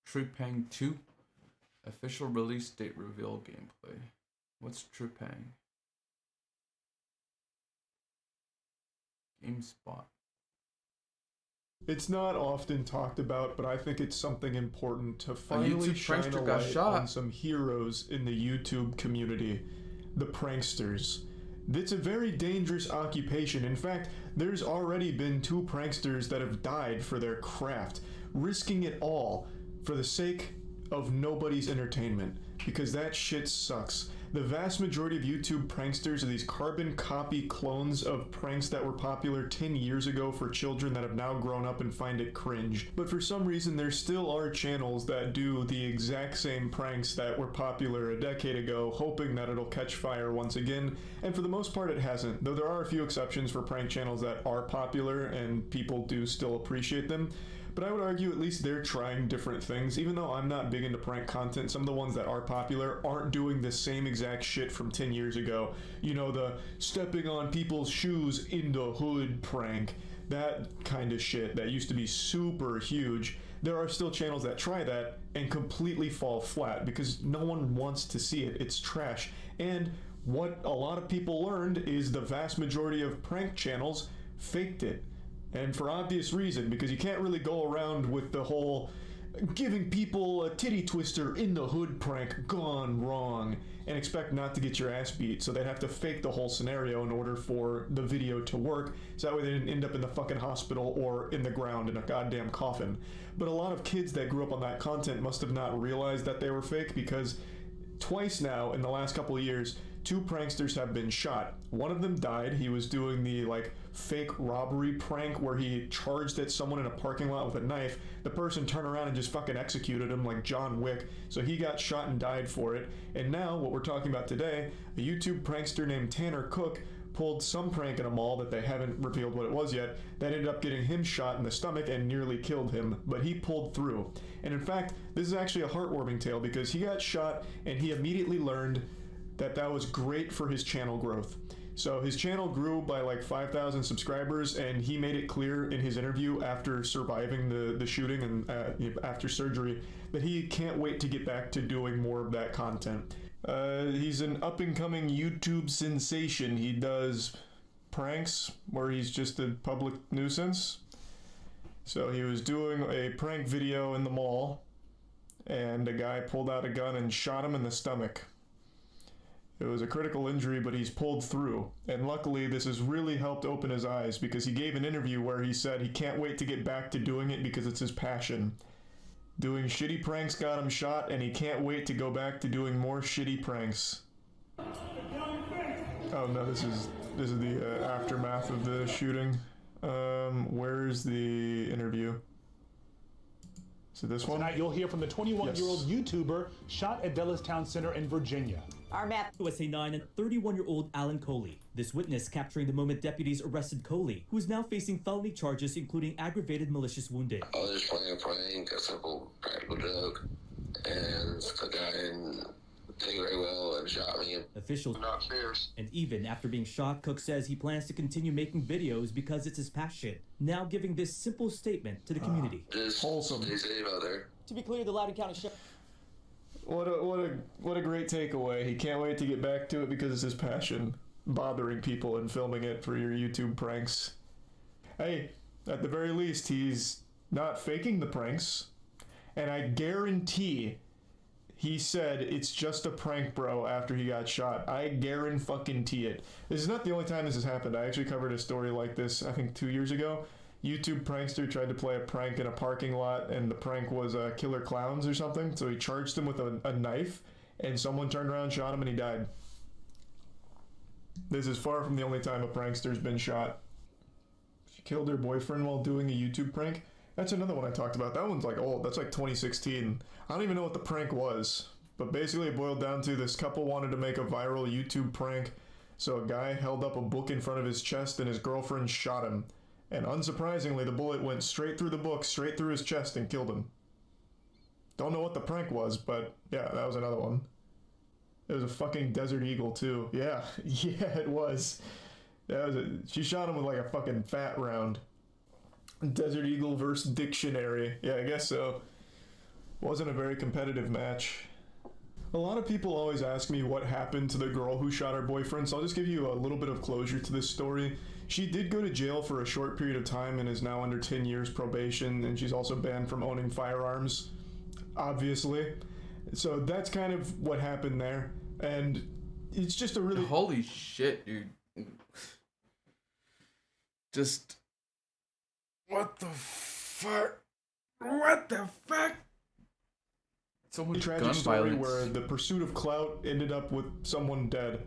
Trupang 2 official release date reveal gameplay. What's Trupang? GameSpot. It's not often talked about, but I think it's something important to finally shine a light on some heroes in the YouTube community. The pranksters. It's a very dangerous occupation. In fact, there's already been 2 pranksters that have died for their craft, risking it all for the sake of nobody's entertainment, because that shit sucks. The vast majority of YouTube pranksters are these carbon copy clones of pranks that were popular 10 years ago for children that have now grown up and find it cringe. But for some reason, there still are channels that do the exact same pranks that were popular a decade ago, hoping that it'll catch fire once again. And for the most part, it hasn't, though there are a few exceptions for prank channels that are popular and people do still appreciate them. But I would argue at least they're trying different things. Even though I'm not big into prank content, some of the ones that are popular aren't doing the same exact shit from 10 years ago. You know, the stepping on people's shoes in the hood prank. That kind of shit that used to be super huge. There are still channels that try that and completely fall flat because no one wants to see it. It's trash. And what a lot of people learned is the vast majority of prank channels faked it. And for obvious reason, because you can't really go around with the whole giving people a titty twister in the hood prank gone wrong and expect not to get your ass beat. So they'd have to fake the whole scenario in order for the video to work, so that way they didn't end up in the fucking hospital or in the ground in a goddamn coffin. But a lot of kids that grew up on that content must have not realized that they were fake, because twice now in the last couple of years, 2 pranksters have been shot. One of them died. He was doing the fake robbery prank where he charged at someone in a parking lot with a knife. The person turned around and just fucking executed him like John Wick. So he got shot and died for it. And now what we're talking about today, a YouTube prankster named Tanner Cook pulled some prank in a mall that they haven't revealed what it was yet, that ended up getting him shot in the stomach and nearly killed him, but he pulled through. And in fact, this is actually a heartwarming tale because he got shot and he immediately learned that was great for his channel growth. So his channel grew by like 5,000 subscribers, and he made it clear in his interview after surviving the shooting and after surgery that he can't wait to get back to doing more of that content. He's an up-and-coming YouTube sensation. He does pranks where he's just a public nuisance. So he was doing a prank video in the mall, and a guy pulled out a gun and shot him in the stomach. It was a critical injury, but he's pulled through. And luckily, this has really helped open his eyes, because he gave an interview where he said he can't wait to get back to doing it because it's his passion. Doing shitty pranks got him shot, and he can't wait to go back to doing more shitty pranks. Oh no, this is the aftermath of the shooting. Where's the interview? So this one? Tonight you'll hear from the 21-year-old YouTuber shot at Dulles Town Center in Virginia. Our map. USA 9 and 31-year-old Alan Coley. This witness capturing the moment deputies arrested Coley, who is now facing felony charges including aggravated malicious wounding. I was just playing a prank, a simple practical joke, and a guy didn't take it very well and shot me. Officials Not fierce. And even after being shot, Cook says he plans to continue making videos because it's his passion. Now giving this simple statement to the community. Just wholesome. Stay safe out there. To be clear, the Loudoun County Sheriff. What a great takeaway. He can't wait to get back to it because it's his passion. Bothering people and filming it for your YouTube pranks. Hey, at the very least, he's not faking the pranks. And I guarantee he said it's just a prank, bro, after he got shot. I guarantee it. This is not the only time this has happened. I actually covered a story like this, I think 2 years ago. YouTube prankster tried to play a prank in a parking lot, and the prank was killer clowns or something. So he charged him with a knife, and someone turned around, shot him, and he died. This is far from the only time a prankster's been shot. She killed her boyfriend while doing a YouTube prank. That's another one I talked about. That one's like old. That's like 2016. I don't even know what the prank was. But basically it boiled down to this couple wanted to make a viral YouTube prank. So a guy held up a book in front of his chest and his girlfriend shot him. And unsurprisingly, the bullet went straight through the book, straight through his chest, and killed him. Don't know what the prank was, but yeah, that was another one. It was a fucking Desert Eagle too. Yeah, yeah, it was. She shot him with like a fucking fat round. Desert Eagle versus Dictionary. Yeah, I guess so. Wasn't a very competitive match. A lot of people always ask me what happened to the girl who shot her boyfriend, so I'll just give you a little bit of closure to this story. She did go to jail for a short period of time and is now under 10 years probation, and she's also banned from owning firearms, obviously. So that's kind of what happened there, and it's just a really... Holy shit, dude. Just... What the fuck? What the fuck? So much tragic gun story violence. Where the pursuit of clout ended up with someone dead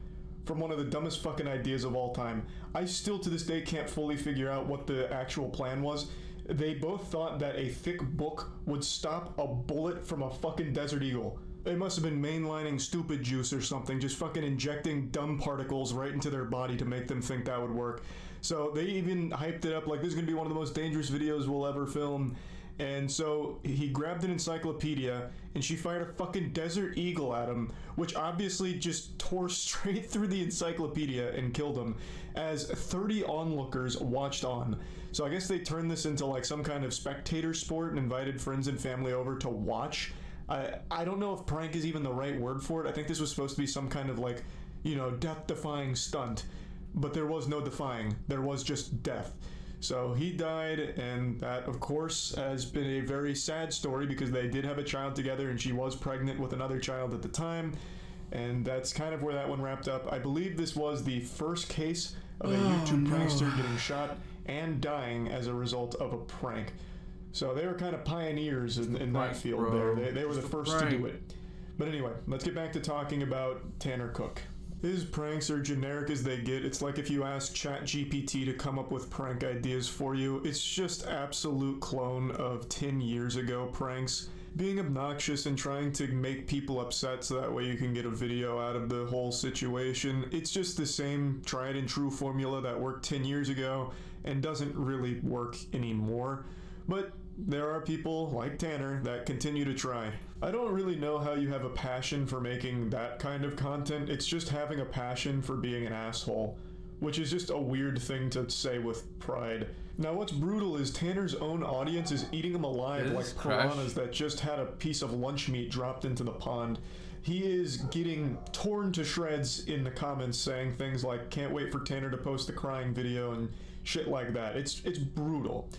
from one of the dumbest fucking ideas of all time. I still to this day can't fully figure out what the actual plan was. They both thought that a thick book would stop a bullet from a fucking Desert Eagle. They must have been mainlining stupid juice or something, just fucking injecting dumb particles right into their body to make them think that would work. So they even hyped it up like this is gonna be one of the most dangerous videos we'll ever film. And so he grabbed an encyclopedia and she fired a fucking Desert Eagle at him, which obviously just tore straight through the encyclopedia and killed him, as 30 onlookers watched on. So I guess they turned this into like some kind of spectator sport and invited friends and family over to watch. I don't know if prank is even the right word for it. I think this was supposed to be some kind of like, you know, death-defying stunt. But there was no defying. There was just death. So he died, and that, of course, has been a very sad story because they did have a child together and she was pregnant with another child at the time. And that's kind of where that one wrapped up. I believe this was the first case of a YouTube prankster getting shot and dying as a result of a prank. So they were kind of pioneers in that field there. They were the first to do it. But anyway, let's get back to talking about Tanner Cook. His pranks are generic as they get. It's like if you ask ChatGPT to come up with prank ideas for you. It's just absolute clone of 10 years ago pranks. Being obnoxious and trying to make people upset so that way you can get a video out of the whole situation. It's just the same tried and true formula that worked 10 years ago and doesn't really work anymore. But there are people like Tanner that continue to try. I don't really know how you have a passion for making that kind of content. It's just having a passion for being an asshole, which is just a weird thing to say with pride. Now what's brutal is Tanner's own audience is eating him alive like piranhas that just had a piece of lunch meat dropped into the pond. He is getting torn to shreds in the comments saying things like, can't wait for Tanner to post the crying video and shit like that. It's brutal.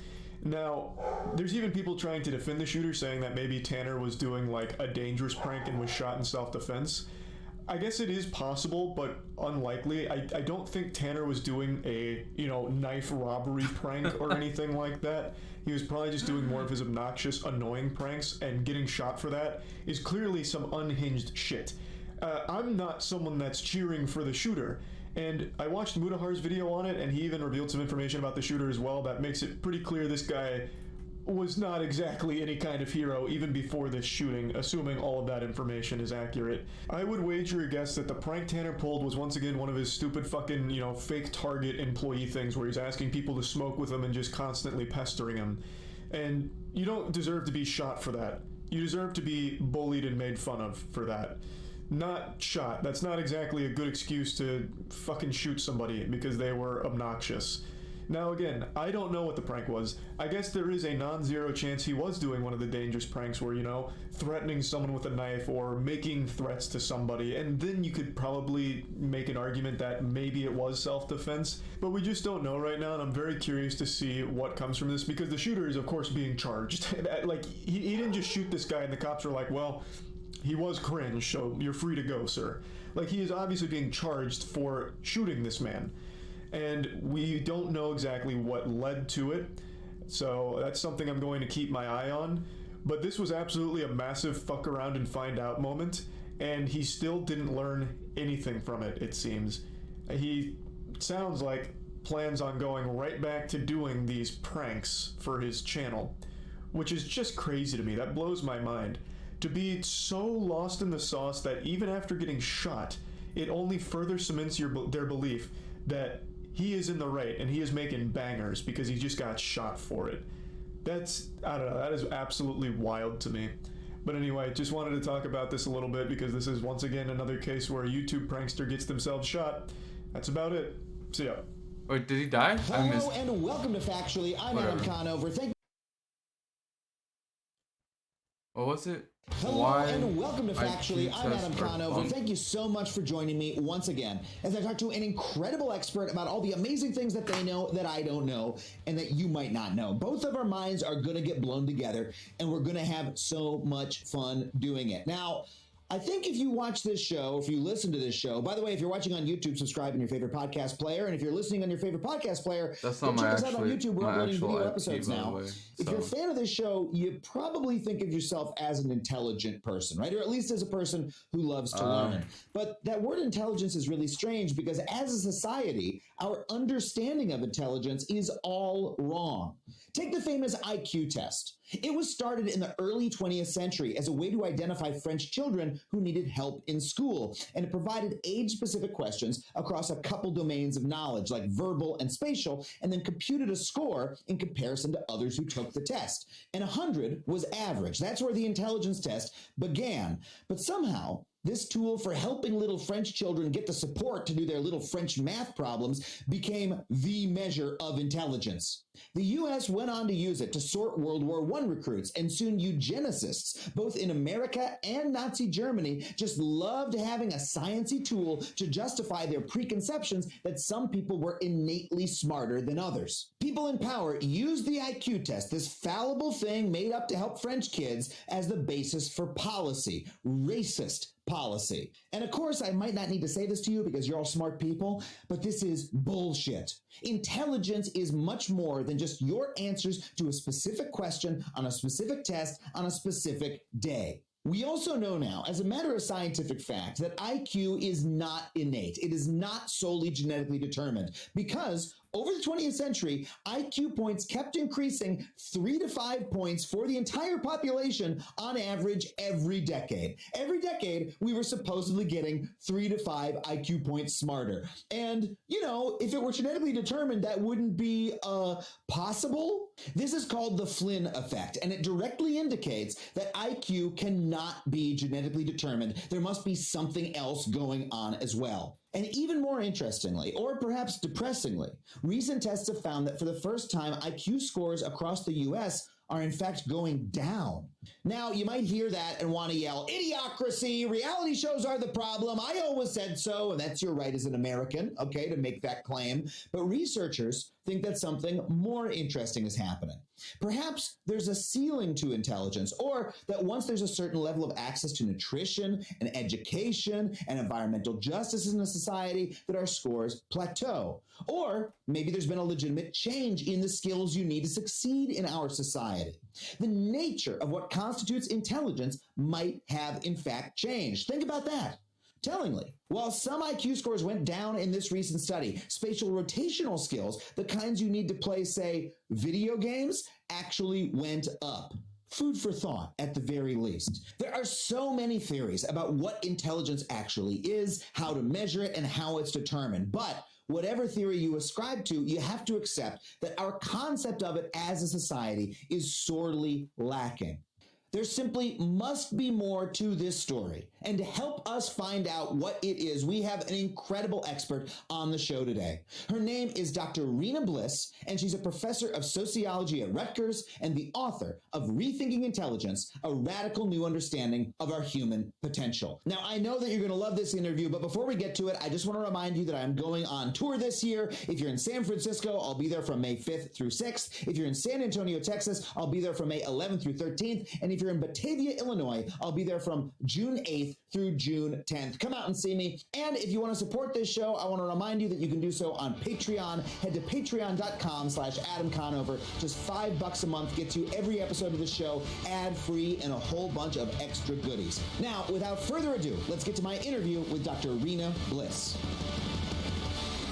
Now, there's even people trying to defend the shooter, saying that maybe Tanner was doing like a dangerous prank and was shot in self-defense. I guess it is possible, but unlikely. I don't think Tanner was doing a, knife robbery prank or anything like that. He was probably just doing more of his obnoxious, annoying pranks, and getting shot for that is clearly some unhinged shit. I'm not someone that's cheering for the shooter. And I watched Mudahar's video on it, and he even revealed some information about the shooter as well that makes it pretty clear this guy was not exactly any kind of hero even before this shooting, assuming all of that information is accurate. I would wager a guess that the prank Tanner pulled was once again one of his stupid fucking, fake Target employee things where he's asking people to smoke with him and just constantly pestering him. And you don't deserve to be shot for that. You deserve to be bullied and made fun of for that. Not shot. That's not exactly a good excuse to fucking shoot somebody because they were obnoxious. Now again, I don't know what the prank was. I guess there is a non-zero chance he was doing one of the dangerous pranks where, threatening someone with a knife or making threats to somebody, and then you could probably make an argument that maybe it was self-defense, but we just don't know right now, and I'm very curious to see what comes from this because the shooter is of course being charged. Like, he didn't just shoot this guy and the cops are like, well, he was cringe, so you're free to go, sir. Like, he is obviously being charged for shooting this man. And we don't know exactly what led to it, so that's something I'm going to keep my eye on. But this was absolutely a massive fuck around and find out moment, and he still didn't learn anything from it, it seems. He sounds like plans on going right back to doing these pranks for his channel, which is just crazy to me. That blows my mind. To be so lost in the sauce that even after getting shot, it only further cements their belief that he is in the right and he is making bangers because he just got shot for it. I don't know, that is absolutely wild to me. But anyway, just wanted to talk about this a little bit because this is once again another case where a YouTube prankster gets themselves shot. That's about it. See ya. Wait, did he die? Hello and welcome to Factually. I'm Adam Conover. What was it? Hello and welcome to Factually. I'm Adam Conover. Thank you so much for joining me once again as I talk to an incredible expert about all the amazing things that they know that I don't know and that you might not know. Both of our minds are going to get blown together and we're going to have so much fun doing it. Now, I think if you watch this show, if you listen to this show, by the way, if you're watching on YouTube, subscribe in your favorite podcast player. And if you're listening on your favorite podcast player, that's not check us out on YouTube. We're uploading video episodes now. If you're a fan of this show, you probably think of yourself as an intelligent person, right? Or at least as a person who loves to learn. But that word intelligence is really strange because as a society, our understanding of intelligence is all wrong. Take the famous IQ test. It was started in the early 20th century as a way to identify French children who needed help in school, and it provided age-specific questions across a couple domains of knowledge, like verbal and spatial, and then computed a score in comparison to others who took the test. And 100 was average. That's where the intelligence test began. But somehow, this tool for helping little French children get the support to do their little French math problems became the measure of intelligence. The U.S. went on to use it to sort World War I recruits, and soon eugenicists, both in America and Nazi Germany, just loved having a sciencey tool to justify their preconceptions that some people were innately smarter than others. People in power used the IQ test, this fallible thing made up to help French kids, as the basis for policy, racist policy. And of course, I might not need to say this to you because you're all smart people, but this is bullshit. Intelligence is much more than just your answers to a specific question on a specific test on a specific day. We also know now, as a matter of scientific fact, that IQ is not innate. It is not solely genetically determined because over the 20th century, IQ points kept increasing 3 to 5 points for the entire population on average every decade. Every decade, we were supposedly getting 3 to 5 IQ points smarter. And, you know, if it were genetically determined, that wouldn't be possible. This is called the Flynn effect, and it directly indicates that IQ cannot be genetically determined. There must be something else going on as well. And even more interestingly, or perhaps depressingly, recent tests have found that for the first time, IQ scores across the U.S. are in fact going down. Now, you might hear that and want to yell, idiocracy, reality shows are the problem, I always said so, and that's your right as an American, okay, to make that claim. But researchers think that something more interesting is happening. Perhaps there's a ceiling to intelligence, or that once there's a certain level of access to nutrition and education and environmental justice in a society, that our scores plateau. Or maybe there's been a legitimate change in the skills you need to succeed in our society. The nature of what constitutes intelligence might have in fact changed. Think about that. Tellingly, while some IQ scores went down in this recent study, spatial rotational skills, the kinds you need to play, say, video games, actually went up. Food for thought, at the very least. There are so many theories about what intelligence actually is, how to measure it, and how it's determined. But whatever theory you ascribe to, you have to accept that our concept of it as a society is sorely lacking. There simply must be more to this story. And to help us find out what it is, we have an incredible expert on the show today. Her name is Dr. Rena Bliss, and she's a professor of sociology at Rutgers and the author of Rethinking Intelligence, a radical new understanding of our human potential. Now, I know that you're going to love this interview, but before we get to it, I just want to remind you that I'm going on tour this year. If you're in San Francisco, I'll be there from May 5th through 6th. If you're in San Antonio, Texas, I'll be there from May 11th through 13th. And if you're in Batavia, Illinois, I'll be there from June 8th through June 10th. Come out and see me. And if you want to support this show, I want to remind you that you can do so on Patreon. Head to patreon.com/Adam Conover. Just $5 a month gets you every episode of the show ad-free and a whole bunch of extra goodies. Now, without further ado, let's get to my interview with Dr. Rena Bliss.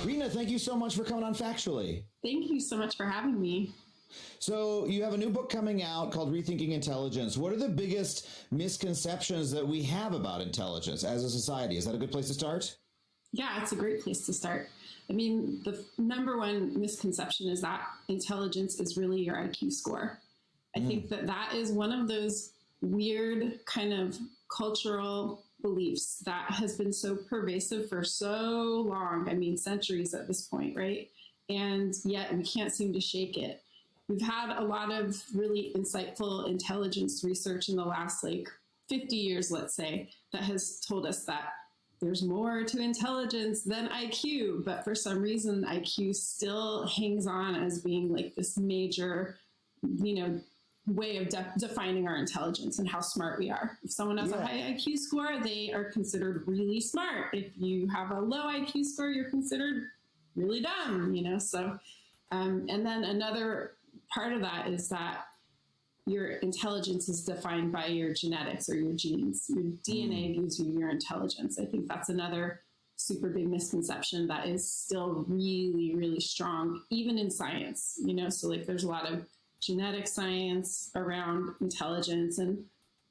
Rena, thank you so much for coming on Factually. Thank you so much for having me. So you have a new book coming out called Rethinking Intelligence. What are the biggest misconceptions that we have about intelligence as a society? Is that a good place to start? Yeah, it's a great place to start. I mean, the number one misconception is that intelligence is really your IQ score. I think that is one of those weird kind of cultural beliefs that has been so pervasive for so long. I mean, centuries at this point, right? And yet we can't seem to shake it. We've had a lot of really insightful intelligence research in the last 50 years, let's say, that has told us that there's more to intelligence than IQ, but for some reason, IQ still hangs on as being this major, way of defining our intelligence and how smart we are. If someone has a high IQ score, they are considered really smart. If you have a low IQ score, you're considered really dumb, So, and then another part of that is that your intelligence is defined by your genetics or your genes. Your DNA gives you your intelligence. I think that's another super big misconception that is still really, really strong, even in science, So there's a lot of genetic science around intelligence and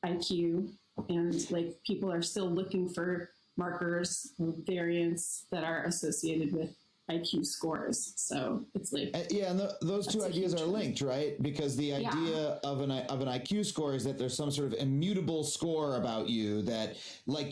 IQ, and people are still looking for markers or variants that are associated with IQ scores. So it's and those two ideas are linked, right? Because the idea of an IQ score is that there's some sort of immutable score about you, that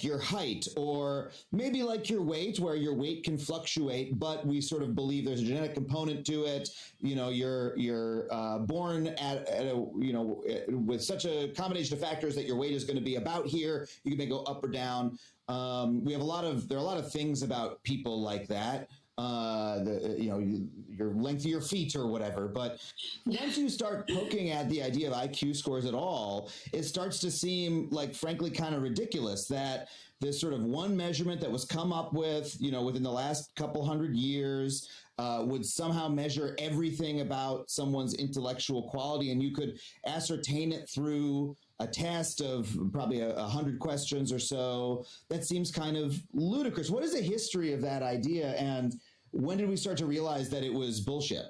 your height or maybe your weight, where your weight can fluctuate, but we sort of believe there's a genetic component to it. You're born at a, with such a combination of factors that your weight is going to be about here. You may go up or down. There are a lot of things about people like that. Your length of your feet or whatever. But once you start poking at the idea of IQ scores at all, it starts to seem frankly, kind of ridiculous that this sort of one measurement that was come up with, within the last couple hundred years, would somehow measure everything about someone's intellectual quality, and you could ascertain it through a test of probably 100 questions or so. That seems kind of ludicrous. What is the history of that idea, and when did we start to realize that it was bullshit?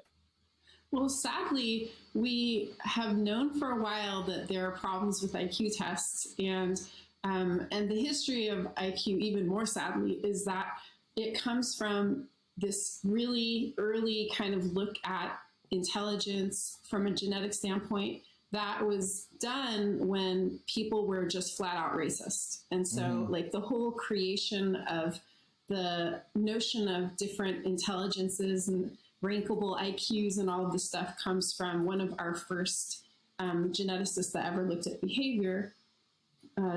Well, sadly, we have known for a while that there are problems with IQ tests, and the history of IQ, even more sadly, is that it comes from this really early kind of look at intelligence from a genetic standpoint that was done when people were just flat out racist. And so the whole creation of the notion of different intelligences and rankable IQs and all of this stuff comes from one of our first geneticists that ever looked at behavior,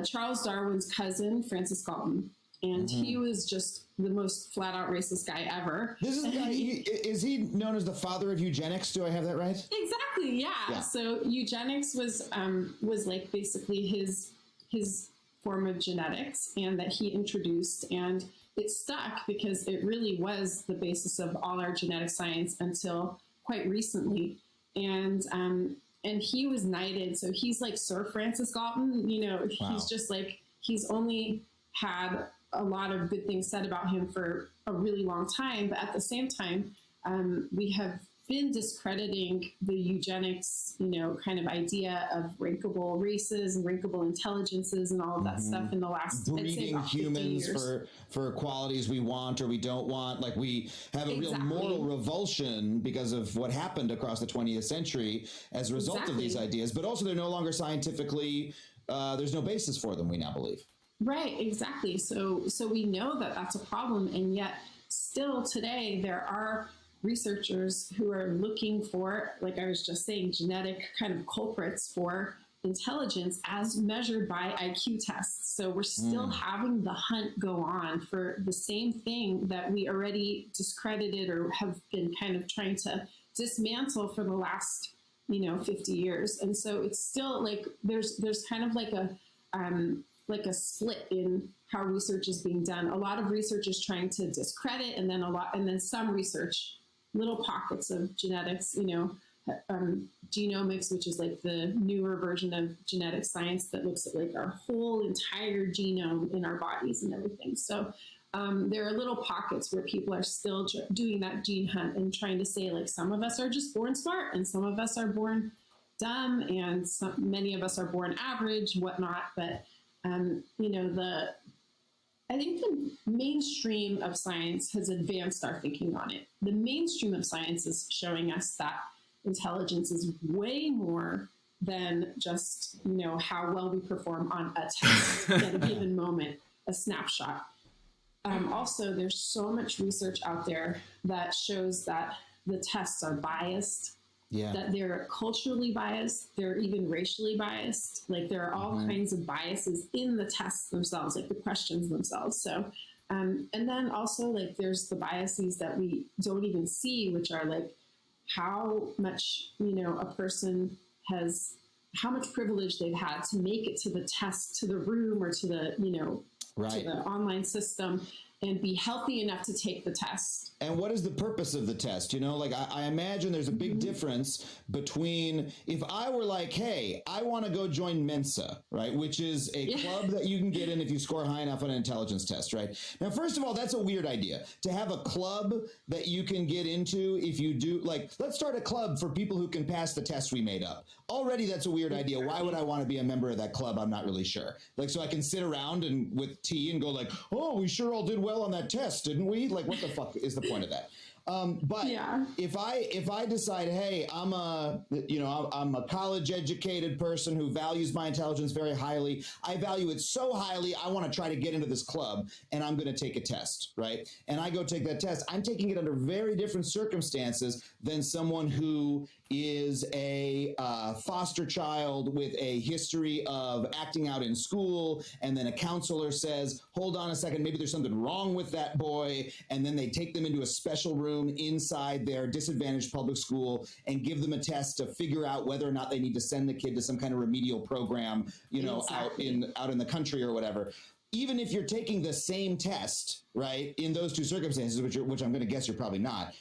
Charles Darwin's cousin, Francis Galton. And he was just the most flat out racist guy ever. This is the guy, is he known as the father of eugenics? Do I have that right? Exactly, yeah. So eugenics was basically his form of genetics, and that he introduced, and it stuck because it really was the basis of all our genetic science until quite recently. And he was knighted, so he's like Sir Francis Galton. He's just he's only had a lot of good things said about him for a really long time, but at the same time, we have been discrediting the eugenics, kind of idea of rankable races and rankable intelligences and all of that stuff in the last, breeding humans for qualities we want or we don't want. We have a real moral revulsion because of what happened across the 20th century as a result of these ideas, but also they're no longer scientifically, there's no basis for them, we now believe. Right, exactly. So we know that that's a problem, and yet still today there are researchers who are looking for, like I was just saying, genetic kind of culprits for intelligence as measured by IQ tests. So we're still having the hunt go on for the same thing that we already discredited or have been kind of trying to dismantle for the last 50 years. And so it's still there's kind of like a split in how research is being done. A lot of research is trying to discredit, and then some research, little pockets of genetics, genomics, which is the newer version of genetic science that looks at our whole entire genome in our bodies and everything. So there are little pockets where people are still doing that gene hunt and trying to say some of us are just born smart and some of us are born dumb and many of us are born average, whatnot. But I think the mainstream of science has advanced our thinking on it. The mainstream of science is showing us that intelligence is way more than just, how well we perform on a test at a given moment, a snapshot. Also, there's so much research out there that shows that the tests are biased, that they're culturally biased, they're even racially biased. Like there are all kinds of biases in the tests themselves, like the questions themselves. So, and then also like there's the biases that we don't even see, which are like how much, a person has, how much privilege they've had to make it to the test, to the room, or to the, to the online system, and be healthy enough to take the test. And what is the purpose of the test? Like I imagine there's a big difference between if I were like, hey, I want to go join Mensa, right? Which is a club that you can get in if you score high enough on an intelligence test, right? Now, first of all, that's a weird idea to have a club that you can get into if you do, like, let's start a club for people who can pass the test we made up. Already, that's a weird idea. Why would I want to be a member of that club? I'm not really sure. Like, so I can sit around and with tea and go like, oh, we sure all did well on that test, didn't we? Like, what the fuck is the point of that? But if I decide, hey, I'm a college educated person who values my intelligence very highly. I value it so highly. I want to try to get into this club, and I'm going to take a test, right? And I go take that test. I'm taking it under very different circumstances than someone who is a foster child with a history of acting out in school, and then a counselor says, hold on a second, maybe there's something wrong with that boy, and then they take them into a special room inside their disadvantaged public school and give them a test to figure out whether or not they need to send the kid to some kind of remedial program, out in the country or whatever. Even if you're taking the same test, right, in those two circumstances, which I'm going to guess you're probably not,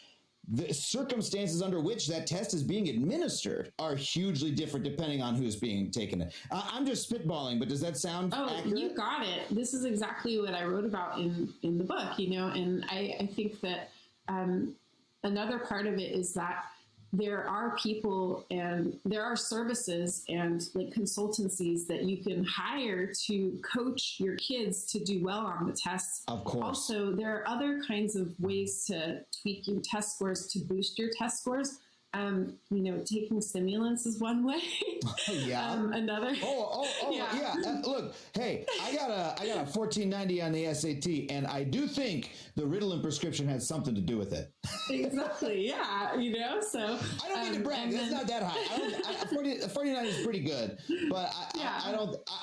the circumstances under which that test is being administered are hugely different depending on who's being taken it. I'm just spitballing, but does that sound accurate? You got it. This is exactly what I wrote about in the book, and I think that another part of it is that there are people and there are services and like consultancies that you can hire to coach your kids to do well on the tests. Of course. Also, there are other kinds of ways to tweak your test scores to boost your test scores. Taking stimulants is one way. Another. Look, hey, I got a 1490 on the SAT, and I do think the Ritalin prescription has something to do with it. Exactly. Yeah. So I don't mean to brag. That's not that high. 49 is pretty good, but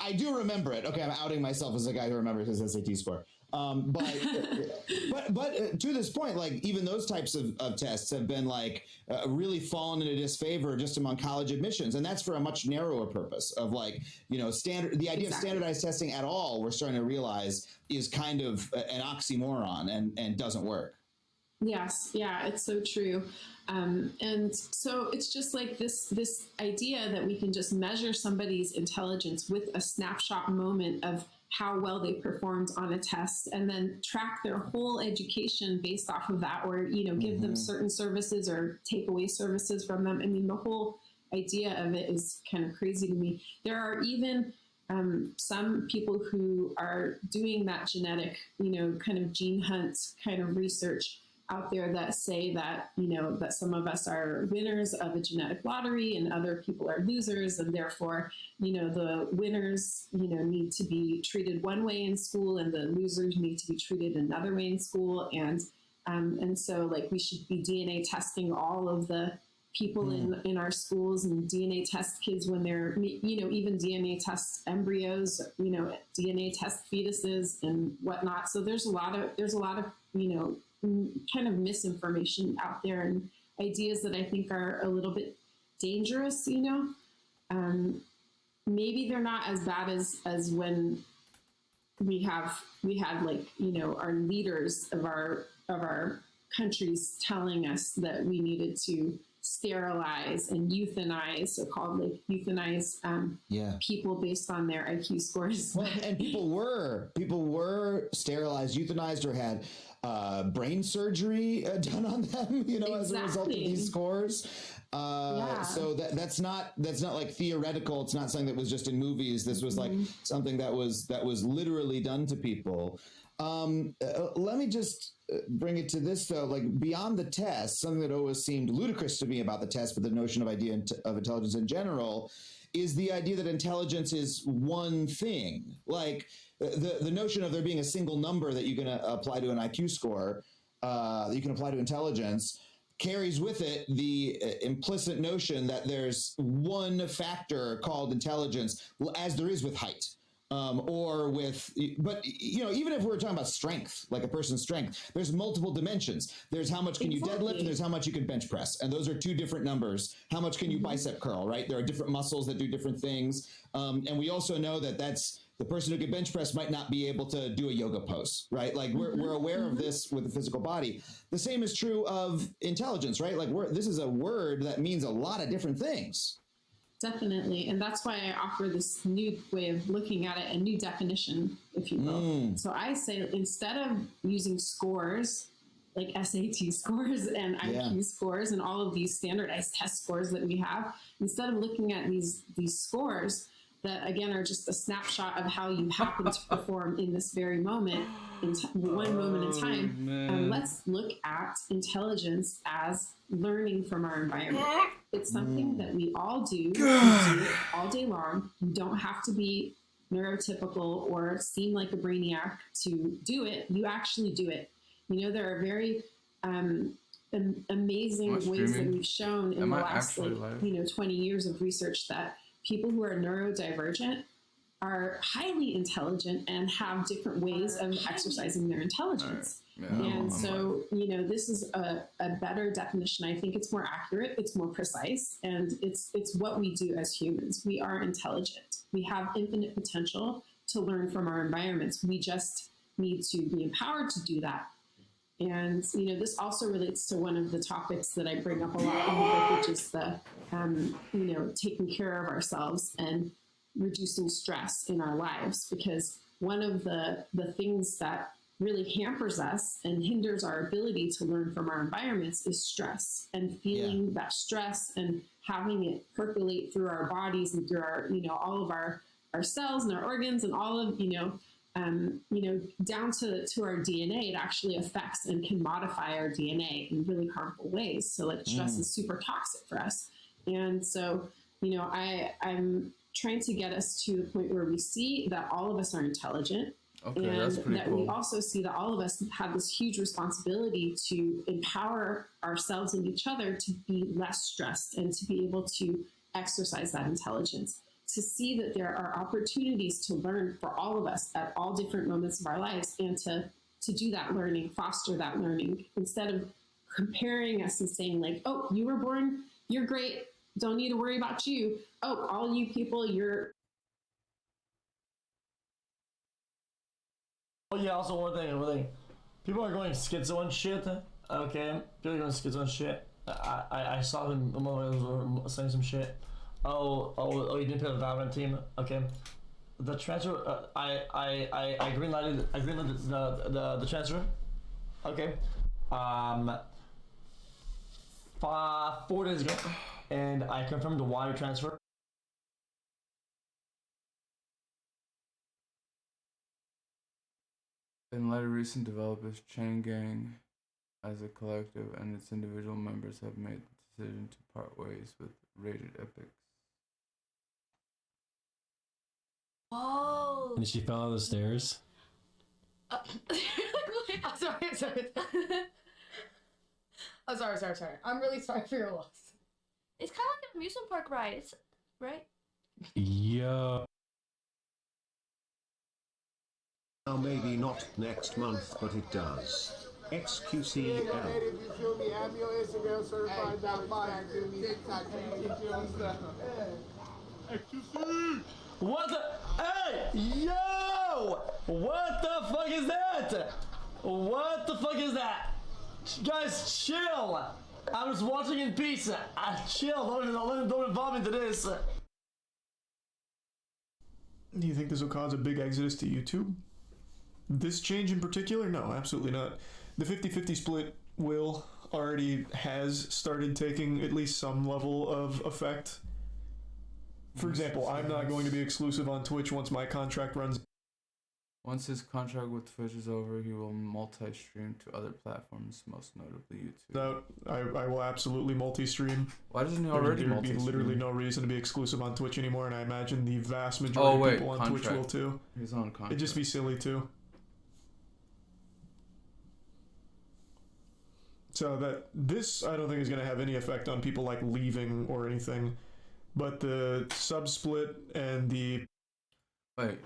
I do remember it. Okay, I'm outing myself as a guy who remembers his SAT score. But to this point, like even those types of tests have been like really fallen into disfavor just among college admissions, and that's for a much narrower purpose of like the idea of standardized testing at all. We're starting to realize is kind of an oxymoron and doesn't work. Yes, yeah, it's so true. And so it's just like this idea that we can just measure somebody's intelligence with a snapshot moment of how well they performed on a test and then track their whole education based off of that, or, give them certain services or take away services from them. I mean, the whole idea of it is kind of crazy to me. There are even some people who are doing that genetic, kind of gene hunt kind of research out there that say that, that some of us are winners of a genetic lottery and other people are losers. And therefore, the winners, need to be treated one way in school and the losers need to be treated another way in school. And so like we should be DNA testing all of the people in our schools and DNA test kids when they're, even DNA test embryos, DNA test fetuses and whatnot. So there's a lot of, kind of misinformation out there and ideas that I think are a little bit dangerous, maybe they're not as bad as when we had like, our leaders of our countries telling us that we needed to sterilize and euthanize, so-called like euthanize people based on their IQ scores. Well, and people were sterilized, euthanized, or had brain surgery done on them, as a result of these scores. So that's not like theoretical. It's not something that was just in movies. This was like something that was literally done to people. Let me just bring it to this though, like beyond the test, something that always seemed ludicrous to me about the test, but the notion of idea of intelligence in general is the idea that intelligence is one thing. Like the notion of there being a single number that you can apply to an IQ score, that you can apply to intelligence, carries with it the implicit notion that there's one factor called intelligence, as there is with height. But even if we're talking about strength, like a person's strength, there's multiple dimensions. There's how much can you deadlift, and there's how much you can bench press. And those are two different numbers. How much can you bicep curl, right? There are different muscles that do different things. And we also know that the person who can bench press might not be able to do a yoga pose, right? Like we're aware of this with the physical body. The same is true of intelligence, right? Like this is a word that means a lot of different things. Definitely. And that's why I offer this new way of looking at it, a new definition, if you will. So I say, instead of using scores, like SAT scores and IQ scores and all of these standardized test scores that we have, instead of looking at these scores that, again, are just a snapshot of how you happen to perform in this very moment, in one moment in time, let's look at intelligence as learning from our environment. It's something that we all do. We do it all day long. You don't have to be neurotypical or seem like a brainiac to do it. You actually do it. There are very amazing ways that we've shown in the last 20 years of research that people who are neurodivergent are highly intelligent and have different ways of exercising their intelligence. And so, this is a better definition. I think it's more accurate, it's more precise, and it's what we do as humans. We are intelligent. We have infinite potential to learn from our environments. We just need to be empowered to do that. And, this also relates to one of the topics that I bring up a lot in the book, which is the, taking care of ourselves and reducing stress in our lives. Because one of the things that really hampers us and hinders our ability to learn from our environments is stress, and feeling that stress and having it percolate through our bodies and through our, all of our cells and our organs and all of, down to our DNA. It actually affects and can modify our DNA in really harmful ways. So like stress is super toxic for us. And so, I'm trying to get us to the point where we see that all of us are intelligent. Okay, and that's pretty that cool. We also see that all of us have this huge responsibility to empower ourselves and each other to be less stressed and to be able to exercise that intelligence, to see that there are opportunities to learn for all of us at all different moments of our lives, and to do that learning, foster that learning, instead of comparing us and saying like, oh, you were born, you're great, don't need to worry about you. Oh, all you people, you're... Oh yeah, also one thing. People are going schizo and shit. Okay, people are going schizo and shit. I saw him was saying some shit. Oh, you didn't play the Valorant team. Okay, the transfer. I greenlighted the transfer. Okay, 4 days ago, and I confirmed the wire transfer. In light of recent developments, Chain Gang as a collective and its individual members have made the decision to part ways with Rated Epic. Whoa! And she fell down the stairs? I'm sorry. I'm sorry. I'm really sorry for your loss. It's kind of like an amusement park ride, right? Yo. Now maybe not next month, but it does. XQCL. What the? Hey! Yo! What the fuck is that? What the fuck is that? Guys, chill! I was watching in peace. Chill, don't involve me into this. Do you think this will cause a big exodus to YouTube? This change in particular? No, absolutely not. The 50-50 split already has started taking at least some level of effect. For example, I'm not going to be exclusive on Twitch once my contract runs Once his contract with Twitch is over, he will multi-stream to other platforms, most notably YouTube. No, I will absolutely multi-stream. Why doesn't he already There'd be multi-stream? literally no reason to be exclusive on Twitch anymore, and I imagine the vast majority of people on Twitch will too. He's on contract. It'd just be silly too. So that this I don't think is going to have any effect on people like leaving or anything, but the sub split and the wait.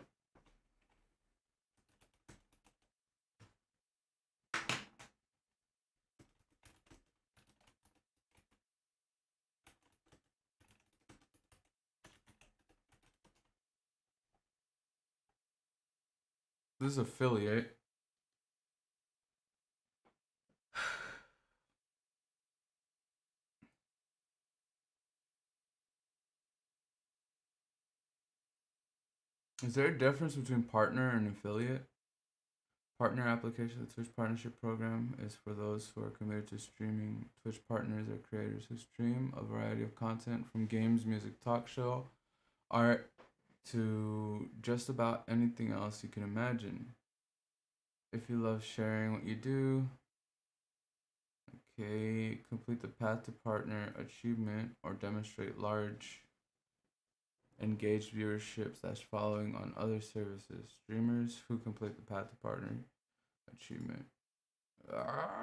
This is affiliate. Is there a difference between partner and affiliate? Partner application, the Twitch Partnership Program, is for those who are committed to streaming. Twitch partners are creators who stream a variety of content from games, music, talk show, art, to just about anything else you can imagine. If you love sharing what you do, okay, complete the path to partner achievement or demonstrate large engaged viewership / following on other services. Streamers who complete the path to partner achievement.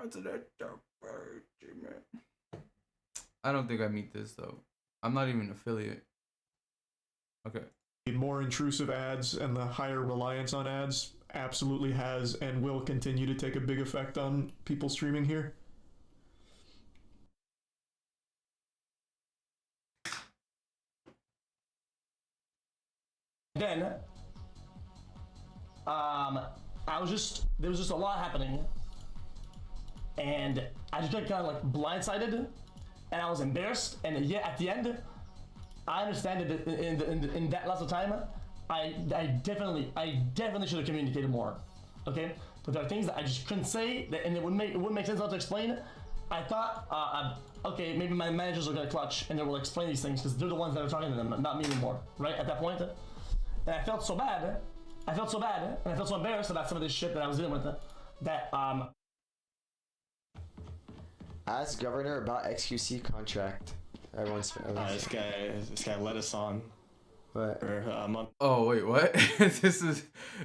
It's an achievement. I don't think I meet this though. I'm not even an affiliate. Okay. The more intrusive ads and the higher reliance on ads absolutely has and will continue to take a big effect on people streaming here. Then, there was just a lot happening, and I just got kind of like blindsided, and I was embarrassed, and yet at the end, I understand that in that lots of time, I definitely should have communicated more, okay? But there are things that I just couldn't say, and it wouldn't make sense not to explain. I thought, okay, maybe my managers are gonna clutch, and they will explain these things, because they're the ones that are talking to them, not me anymore, right? At that point. And I felt so bad, and I felt so embarrassed about some of this shit that I was dealing with, that, Ask governor about XQC contract. Everyone's this guy let us on. What? For a month. Oh wait, what?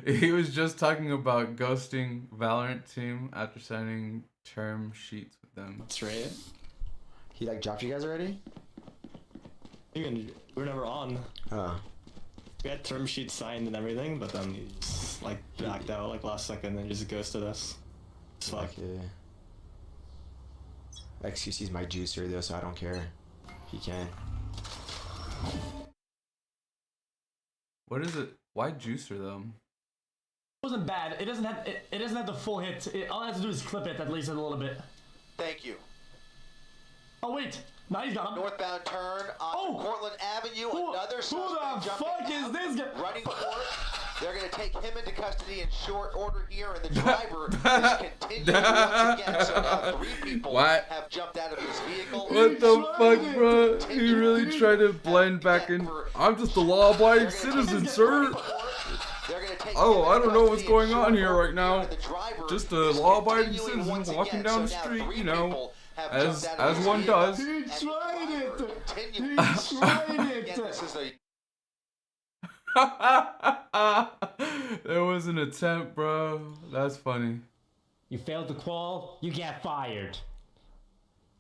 He was just talking about ghosting Valorant team after signing term sheets with them. That's right. He like dropped you guys already? We're never on. Oh. We had term sheets signed and everything, but then he just like backed out like last second and just ghosted us. It's fuck. Okay. XQC's my juicer though, so I don't care. He can. What is it? Why juicer them? It wasn't bad. It doesn't have the full hit. All I have to do is clip it at least a little bit. Thank you. Oh wait, now he's got him. Northbound turn on Cortland Avenue. Another suspect jumping is this guy? Running for it. They're going to take him into custody in short order here, and the driver is continuing once again. So now 3 people have jumped out of this vehicle. What the fuck, bro? He really tried to blend back in. I'm just a law-abiding citizen, sir. Oh, I don't know what's going on here right now. Just a law-abiding citizen walking down the street, you know, as one does. He tried it. He tried it. There was an attempt, bro. That's funny. You failed to qual, you get fired.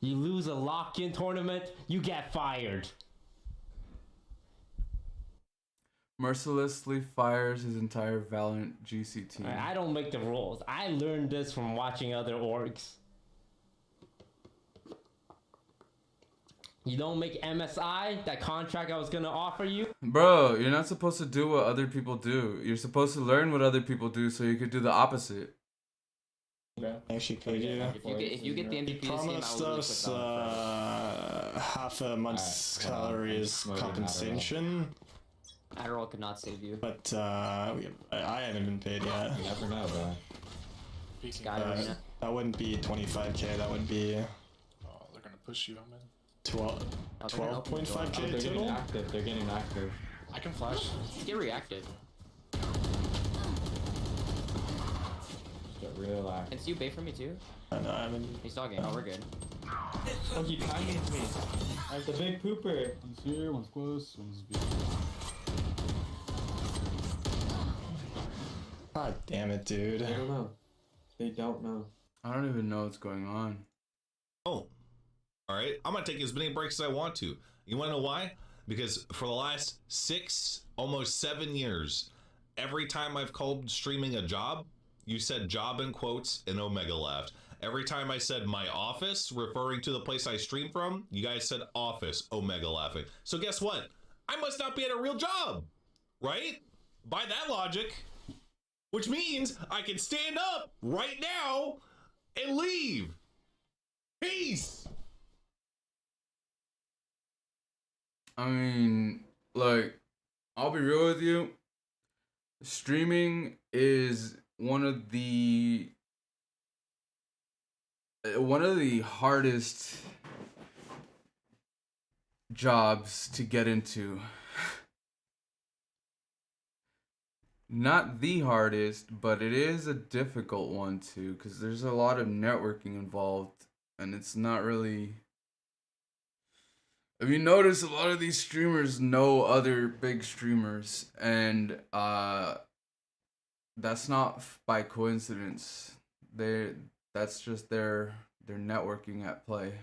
You lose a lock-in tournament, you get fired. Mercilessly fires his entire Valorant GC team. I don't make the rules. I learned this from watching other orgs. You don't make MSI, that contract I was gonna offer you? Bro, you're not supposed to do what other people do. You're supposed to learn what other people do so you could do the opposite. Actually, could you? If you get the MVP, promised us half a month's salaries compensation. Adderall could not save you. But I haven't been paid yet. You never know, bro. That wouldn't be 25k. That would be. Oh, they're gonna push you, man. 12.5k total. They're getting active. I can flash. Get reactive. real act. It's you bait for me too? I know, I'm in. He's dogging. Oh, we're good. Oh, you tagging me. I'm the big pooper. One's here, one's close, one's big. God damn it, dude. I don't know. They don't know. I don't even know what's going on. Oh, all right. I'm gonna take as many breaks as I want to. You want to know why? Because for the last 6, almost 7 years, every time I've called streaming a job, you said job in quotes and Omega laughed. Every time I said my office, referring to the place I stream from, you guys said office, Omega laughing. So guess what? I must not be at a real job, right? By that logic, which means I can stand up right now and leave. Peace. I mean, like, I'll be real with you. Streaming is one of the hardest jobs to get into. Not the hardest, but it is a difficult one too, because there's a lot of networking involved, and it's not really... If you notice, a lot of these streamers know other big streamers, and that's not by coincidence. That's just their networking at play.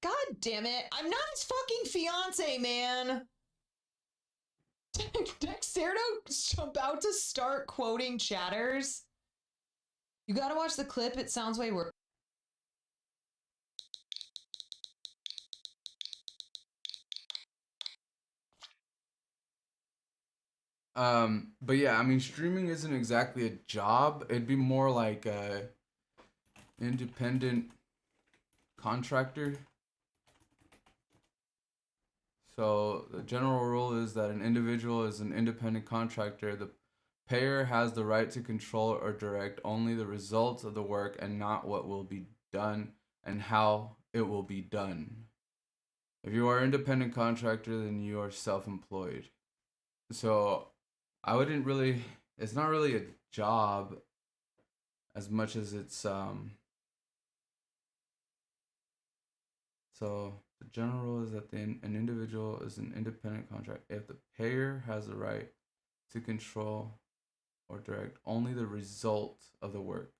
God damn it! I'm not his fucking fiance, man. Dexerto's about to start quoting chatters. You gotta watch the clip. It sounds way worse. But yeah, I mean, streaming isn't exactly a job. It'd be more like a independent contractor. So the general rule is that an individual is an independent contractor. The payer has the right to control or direct only the results of the work and not what will be done and how it will be done. If you are an independent contractor, then you are self-employed. So I wouldn't really, it's not really a job as much as it's, so the general rule is that an individual is an independent contractor if the payer has the right to control or direct only the result of the work.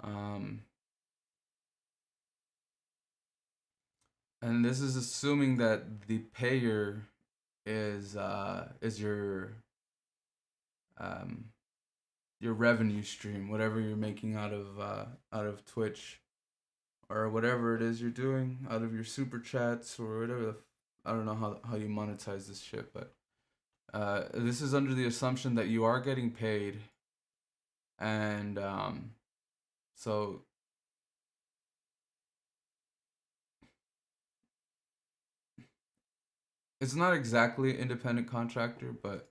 And this is assuming that the payer is your revenue stream, whatever you're making out of Twitch or whatever it is you're doing, out of your super chats or whatever. I don't know how you monetize this shit, but this is under the assumption that you are getting paid, and so it's not exactly independent contractor, but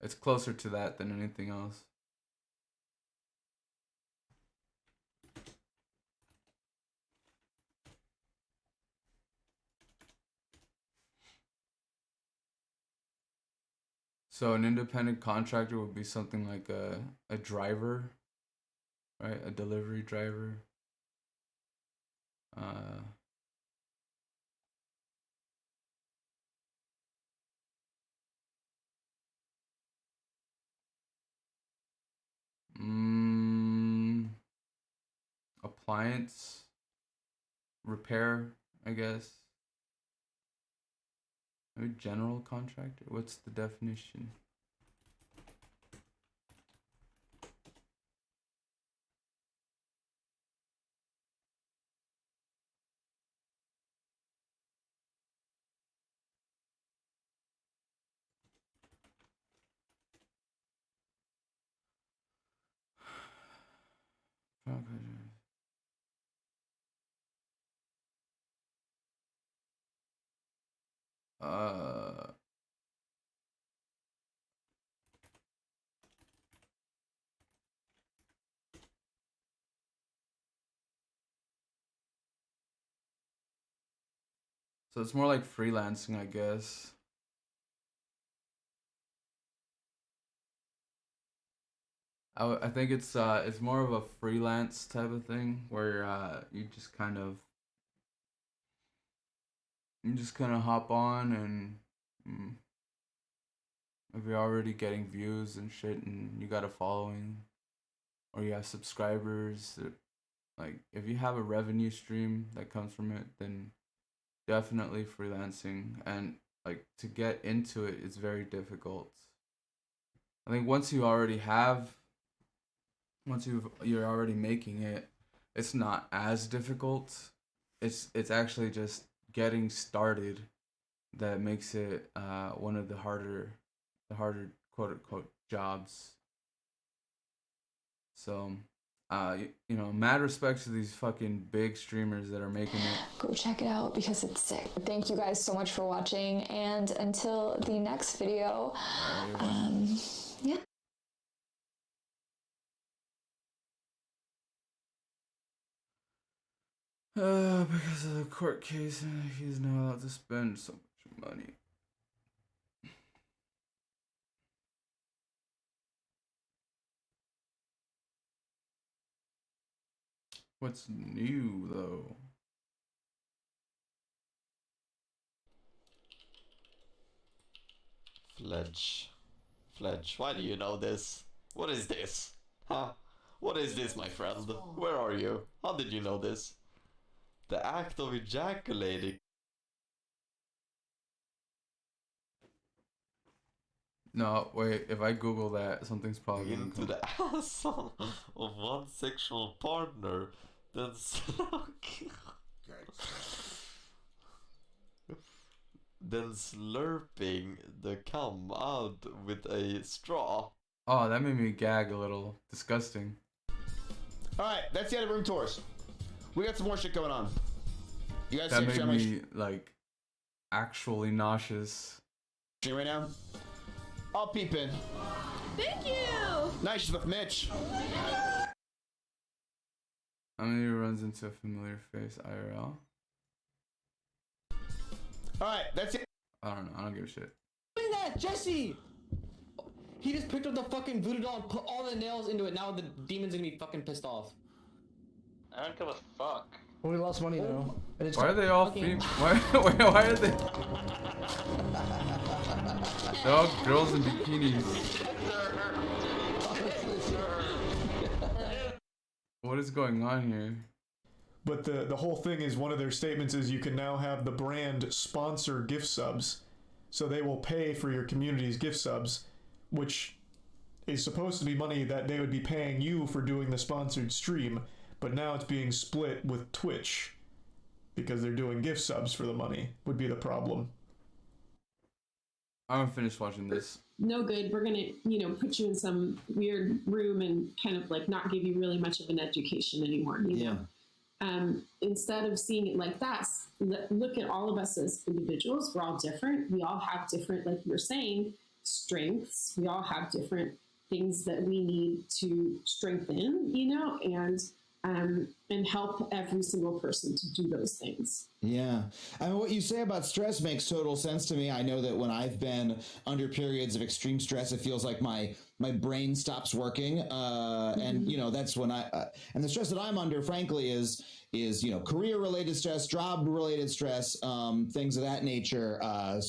it's closer to that than anything else. So an independent contractor would be something like a driver, right? A delivery driver. Appliance repair, I guess. Maybe general contractor. What's the definition? So it's more like freelancing, I guess. I think it's more of a freelance type of thing where you just kind of hop on and if you're already getting views and shit and you got a following or you have subscribers, like if you have a revenue stream that comes from it, then definitely freelancing. And like to get into it is very difficult. I think once you're already making it, it's not as difficult. It's actually just getting started that makes it one of the harder quote unquote jobs. So mad respect to these fucking big streamers that are making it. Go check it out because it's sick. Thank you guys so much for watching, and until the next video, yeah. Because of the court case, he's not allowed to spend so much money. What's new, though? Fledge, why do you know this? What is this? Huh? What is this, my friend? Where are you? How did you know this? The act of ejaculating. No, wait, if I Google that, something's probably into the asshole of one sexual partner, then slurping the cum out with a straw. Oh, that made me gag a little. Disgusting. Alright, that's the end of room tours. We got some more shit going on. You guys that made me like actually nauseous. Right now, I'll peep in. Thank you. Nice with Mitch. How many runs into a familiar face IRL? Alright, that's it. I don't know. I don't give a shit. Look at that, Jesse! He just picked up the fucking voodoo doll and put all the nails into it. Now the demon's gonna be fucking pissed off. I don't give a fuck. We lost money though. Why are they all why are they? They're all girls in bikinis. What is going on here? But the whole thing is, one of their statements is you can now have the brand sponsor gift subs. So they will pay for your community's gift subs, which is supposed to be money that they would be paying you for doing the sponsored stream. But now it's being split with Twitch because they're doing gift subs for the money, would be the problem. I'm gonna finish watching this. No good. We're gonna, put you in some weird room and kind of like not give you really much of an education anymore. You know? Instead of seeing it like that, look at all of us as individuals. We're all different. We all have different, like you were saying, strengths. We all have different things that we need to strengthen, and help every single person to do those things. Yeah. I mean, what you say about stress makes total sense to me. I know that when I've been under periods of extreme stress, it feels like my brain stops working. And, that's when and the stress that I'm under, frankly, is career-related stress, job-related stress, things of that nature,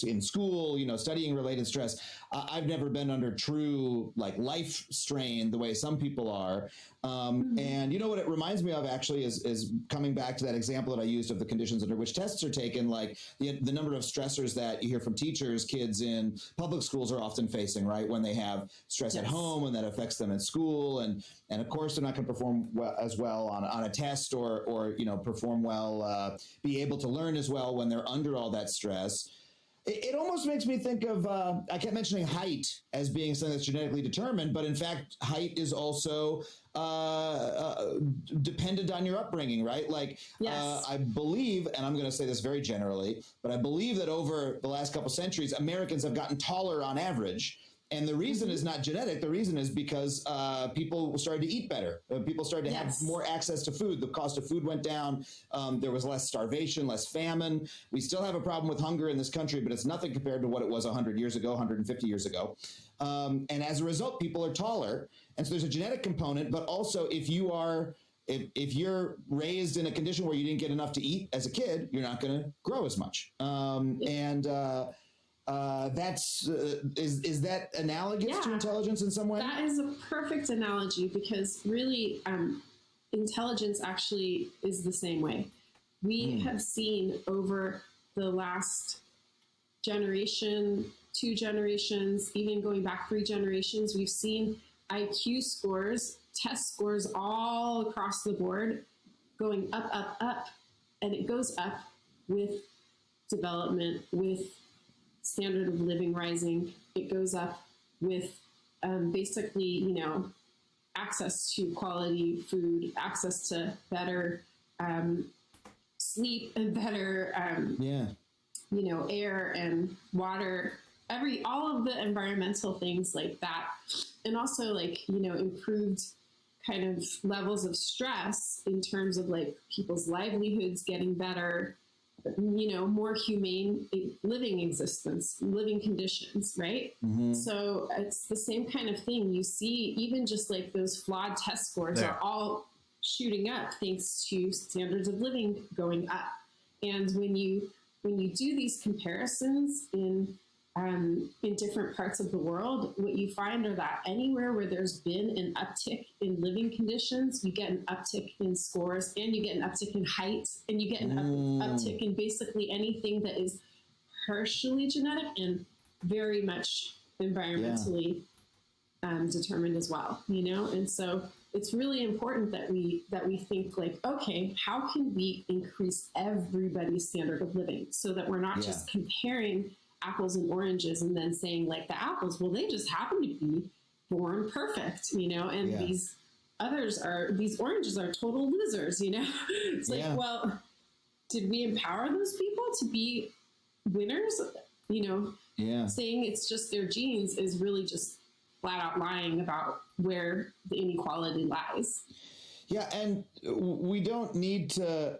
in school, studying-related stress. I've never been under true, life strain the way some people are. And you know what it reminds me of, actually, is coming back to that example that I used of the conditions under which tests are taken, like the number of stressors that you hear from teachers, kids in public schools are often facing, right? When they have stress at home and that affects them at school. And of course, they're not going to perform as well on a test or perform well, be able to learn as well when they're under all that stress. It almost makes me think of, I kept mentioning height as being something that's genetically determined, but in fact, height is also dependent on your upbringing, right? I believe, and I'm going to say this very generally, but I believe that over the last couple centuries, Americans have gotten taller on average. And the reason is not genetic. The reason is because people started to eat better. People started to have more access to food. The cost of food went down. There was less starvation, less famine. We still have a problem with hunger in this country, but it's nothing compared to what it was 100 years ago, 150 years ago. And as a result, people are taller. And so there's a genetic component, but also if you're raised in a condition where you didn't get enough to eat as a kid, you're not going to grow as much. Is that analogous to intelligence in some way? That is a perfect analogy, because really intelligence actually is the same way. We have seen over the last generation, 2 generations, even going back 3 generations, we've seen IQ scores, test scores all across the board going up, up, up. And it goes up with development, with standard of living rising. It goes up with basically, you know, access to quality food, access to better sleep and better, you know, air and water, all of the environmental things like that. And also, like, you know, improved kind of levels of stress in terms of like people's livelihoods getting better, you know, more humane living conditions, right? So it's the same kind of thing. You see, even just like those flawed test scores are all shooting up thanks to standards of living going up. And when you do these comparisons in different parts of the world, what you find are that anywhere where there's been an uptick in living conditions, you get an uptick in scores, and you get an uptick in height, and you get an uptick in basically anything that is partially genetic and very much environmentally determined as well, you know? And so it's really important that we think like, okay, how can we increase everybody's standard of living so that we're not just comparing apples and oranges and then saying like the apples, well, they just happen to be born perfect, you know, and these oranges are total losers, you know? It's like, well, did we empower those people to be winners? You know, saying it's just their genes is really just flat out lying about where the inequality lies. Yeah, and we don't need to,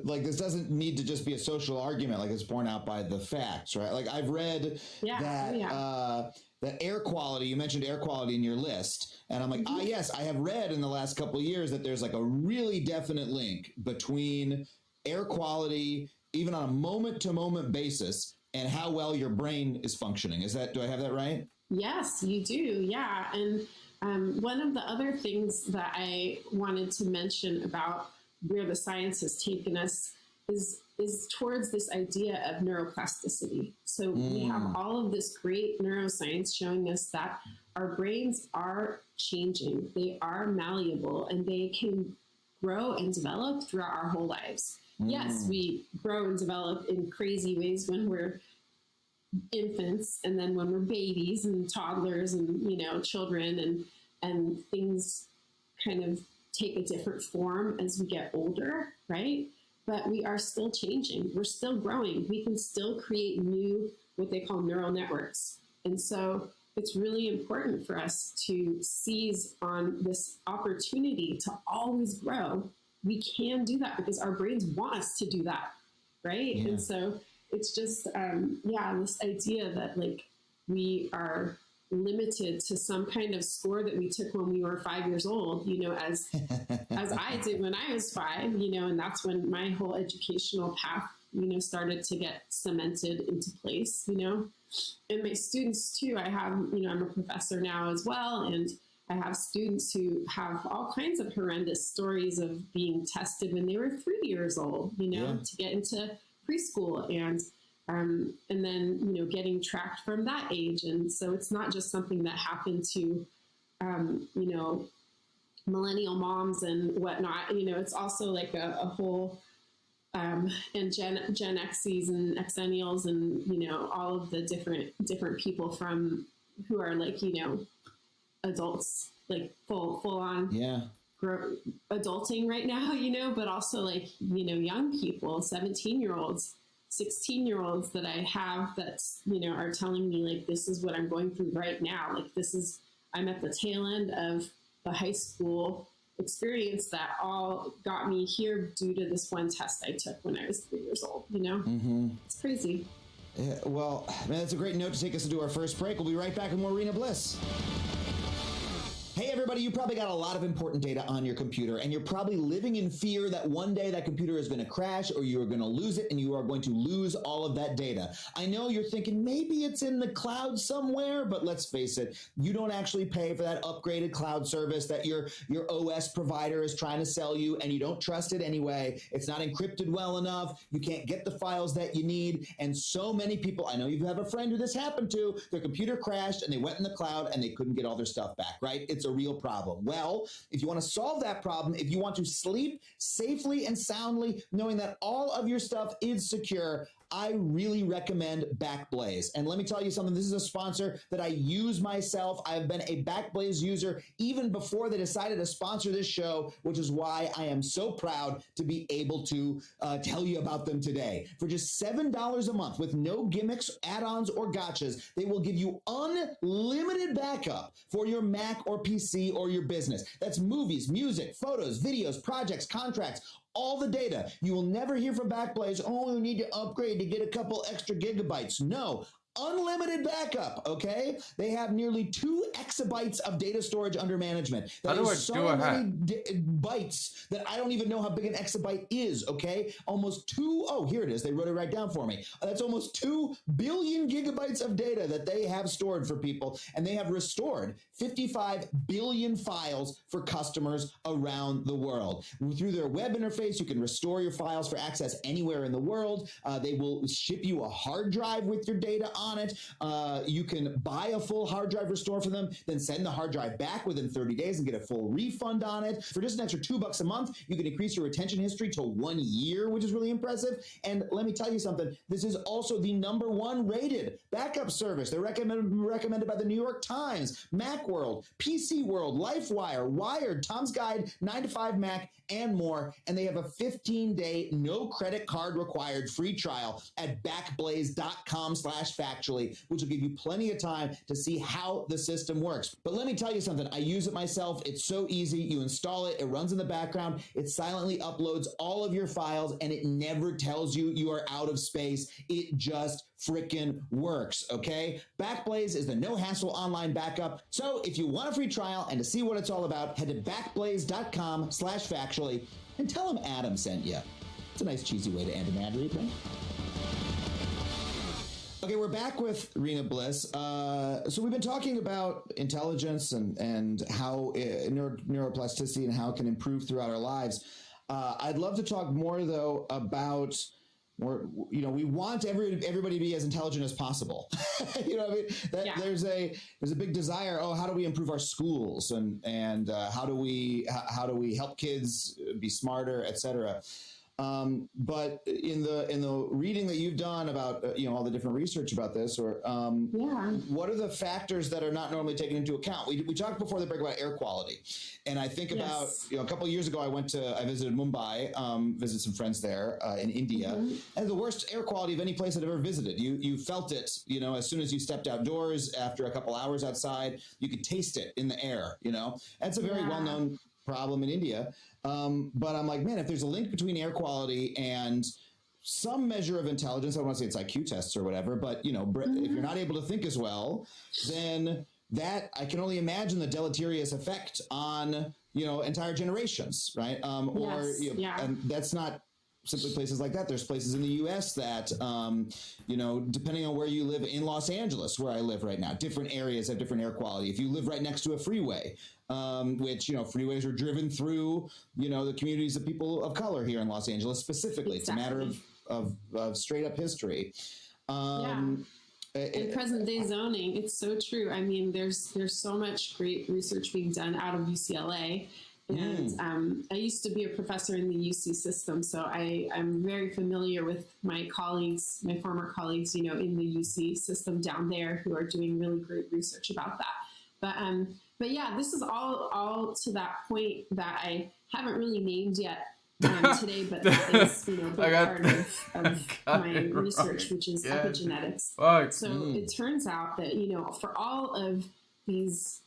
like, this doesn't need to just be a social argument, like it's borne out by the facts, right? Like, I've read that air quality, you mentioned air quality in your list, and I'm like, yes, I have read in the last couple of years that there's like a really definite link between air quality, even on a moment-to-moment basis, and how well your brain is functioning. Do I have that right? Yes, you do. Yeah. And one of the other things that I wanted to mention about where the science has taken us is towards this idea of neuroplasticity. So we have all of this great neuroscience showing us that our brains are changing, they are malleable, and they can grow and develop throughout our whole lives. Yes, we grow and develop in crazy ways when we're infants, and then when we're babies and toddlers and, you know, children, and things kind of take a different form as we get older, right? But we are still changing. We're still growing. We can still create new, what they call neural networks. And so it's really important for us to seize on this opportunity to always grow. We can do that because our brains want us to do that, right? And so it's just, this idea that like we are limited to some kind of score that we took when we were 5 years old, you know, as I did when I was 5, you know, and that's when my whole educational path, you know, started to get cemented into place, you know. And my students too, I have, you know, I'm a professor now as well, and I have students who have all kinds of horrendous stories of being tested when they were 3 years old, you know, to get into preschool, and then, you know, getting tracked from that age. And so it's not just something that happened to, you know, millennial moms and whatnot, you know, it's also like a whole, and Gen X's and Xennials and, you know, all of the different people from who are like, you know, adults, like full on adulting right now, you know, but also like, you know, young people, 17-year-olds, 16-year-olds that I have that's, you know, are telling me like, this is what I'm going through right now. Like I'm at the tail end of the high school experience that all got me here due to this one test I took when I was 3 years old, you know? It's crazy. Yeah, well, man, that's a great note to take us into our first break. We'll be right back with more Arena Bliss. everybody, you probably got a lot of important data on your computer, and you're probably living in fear that one day that computer is going to crash or you are going to lose it and you are going to lose all of that data. I know you're thinking maybe it's in the cloud somewhere, but let's face it, you don't actually pay for that upgraded cloud service that your OS provider is trying to sell you, and you don't trust it anyway. It's not encrypted well enough. You can't get the files that you need. And so many people, I know you have a friend who this happened to, their computer crashed and they went in the cloud and they couldn't get all their stuff back, right? It's a real problem. Well, if you want to solve that problem, if you want to sleep safely and soundly, knowing that all of your stuff is secure, I really recommend Backblaze. And let me tell you something, this is a sponsor that I use myself. I've been a Backblaze user even before they decided to sponsor this show, which is why I am so proud to be able to tell you about them today. For just $7 a month with no gimmicks, add-ons, or gotchas, they will give you unlimited backup for your Mac or PC or your business. That's movies, music, photos, videos, projects, contracts, all the data. You will never hear from Backblaze, oh, you need to upgrade to get a couple extra gigabytes. No. Unlimited backup, okay? They have nearly 2 exabytes of data storage under management. That is so many bytes that I don't even know how big an exabyte is, okay? Almost here it is. They wrote it right down for me. That's almost 2 billion gigabytes of data that they have stored for people, and they have restored 55 billion files for customers around the world. Through their web interface, you can restore your files for access anywhere in the world. They will ship you a hard drive with your data on it. You can buy a full hard drive restore for them, then send the hard drive back within 30 days and get a full refund on it. For just an extra $2 a month, you can increase your retention history to 1 year, which is really impressive. And let me tell you something, this is also the #1 rated backup service. They're recommended by the New York Times, Macworld, PC World, LifeWire, Wired, Tom's Guide, 9 to 5 Mac, and more. And they have a 15-day, no credit card required free trial at backblaze.com/factually, which will give you plenty of time to see how the system works. But let me tell you something, I use it myself. It's so easy. You install it, it runs in the background, it silently uploads all of your files, and it never tells you you are out of space. It just frickin' works, okay? Backblaze is the no-hassle online backup. So if you want a free trial and to see what it's all about, head to backblaze.com/factually and tell them Adam sent you. It's a nice cheesy way to end an ad read, right? Okay, we're back with Rena Bliss. So we've been talking about intelligence and how neuroplasticity and how it can improve throughout our lives. I'd love to talk more, though, about we want everybody to be as intelligent as possible. You know what I mean? There's a big desire. Oh, how do we improve our schools and how do we help kids be smarter, et cetera. But in the reading that you've done about all the different research about this, what are the factors that are not normally taken into account? We talked before the break about air quality, and I think about a couple of years ago I visited Mumbai, visited some friends there in India, and the worst air quality of any place I've ever visited. You felt it, as soon as you stepped outdoors after a couple hours outside, you could taste it in the air. That's a very well-known problem in India. But I'm like, man, if there's a link between air quality and some measure of intelligence, I don't want to say it's IQ tests or whatever, but if you're not able to think as well, then that I can only imagine the deleterious effect on entire generations, right? And that's not simply places like that. There's places in the U.S. that, depending on where you live, in Los Angeles, where I live right now, different areas have different air quality. If you live right next to a freeway, which, freeways are driven through, the communities of people of color here in Los Angeles specifically. Exactly. It's a matter of straight up history. And present day zoning, it's so true. I mean, there's so much great research being done out of UCLA. And I used to be a professor in the UC system, so I'm very familiar with my former colleagues, in the UC system down there who are doing really great research about that. But yeah, this is all to that point that I haven't really named yet today, but that is part of my research, which is epigenetics. So it turns out that for all of these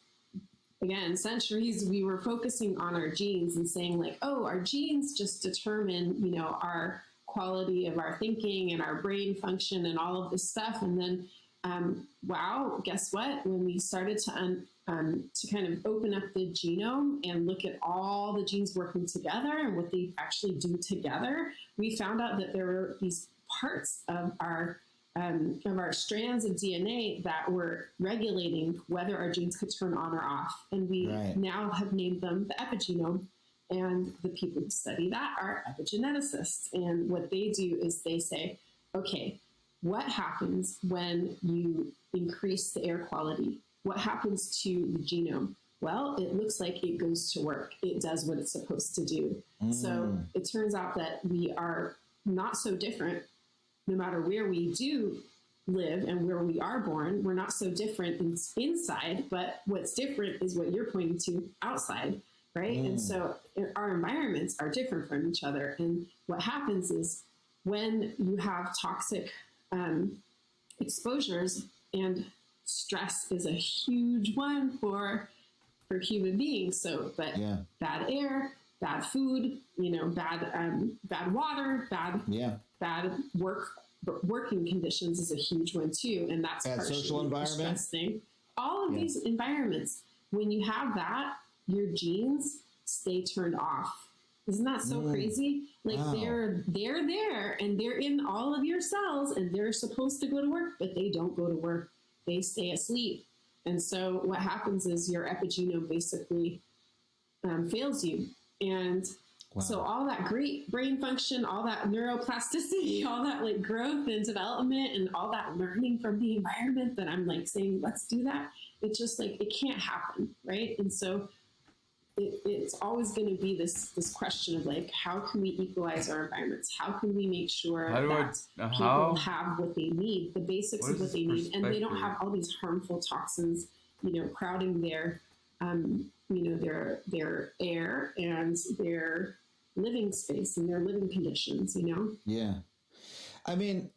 centuries, we were focusing on our genes and saying like, oh, our genes just determine our quality of our thinking and our brain function and all of this stuff, and then wow, guess what? When we started to kind of open up the genome and look at all the genes working together and what they actually do together, we found out that there were these parts of our strands of DNA that were regulating whether our genes could turn on or off. And we now have named them the epigenome. And the people who study that are epigeneticists. And what they do is they say, okay, what happens when you increase the air quality? What happens to the genome? Well, it looks like it goes to work. It does what it's supposed to do. So it turns out that we are not so different no matter where we do live and where we are born. We're not so different inside, but what's different is what you're pointing to outside. Right. And so our environments are different from each other. And what happens is when you have toxic exposures, and stress is a huge one for human beings. So, but bad air, bad food, bad water, bad working conditions is a huge one too. And that's bad social environment. Thing. All of these environments, when you have that, your genes stay turned off. Isn't that so crazy? Like they're there and they're in all of your cells and they're supposed to go to work, but they don't go to work. They stay asleep. And so what happens is your epigenome basically fails you. And so all that great brain function, all that neuroplasticity, all that like growth and development and all that learning from the environment that I'm like saying, let's do that. It's just like, it can't happen. Right. And so it's always going to be this question of like, how can we equalize our environments? How can we make sure that people have what they need, the basics of what they need, and they don't have all these harmful toxins, crowding their, their air and their living space and their living conditions, Yeah. I mean,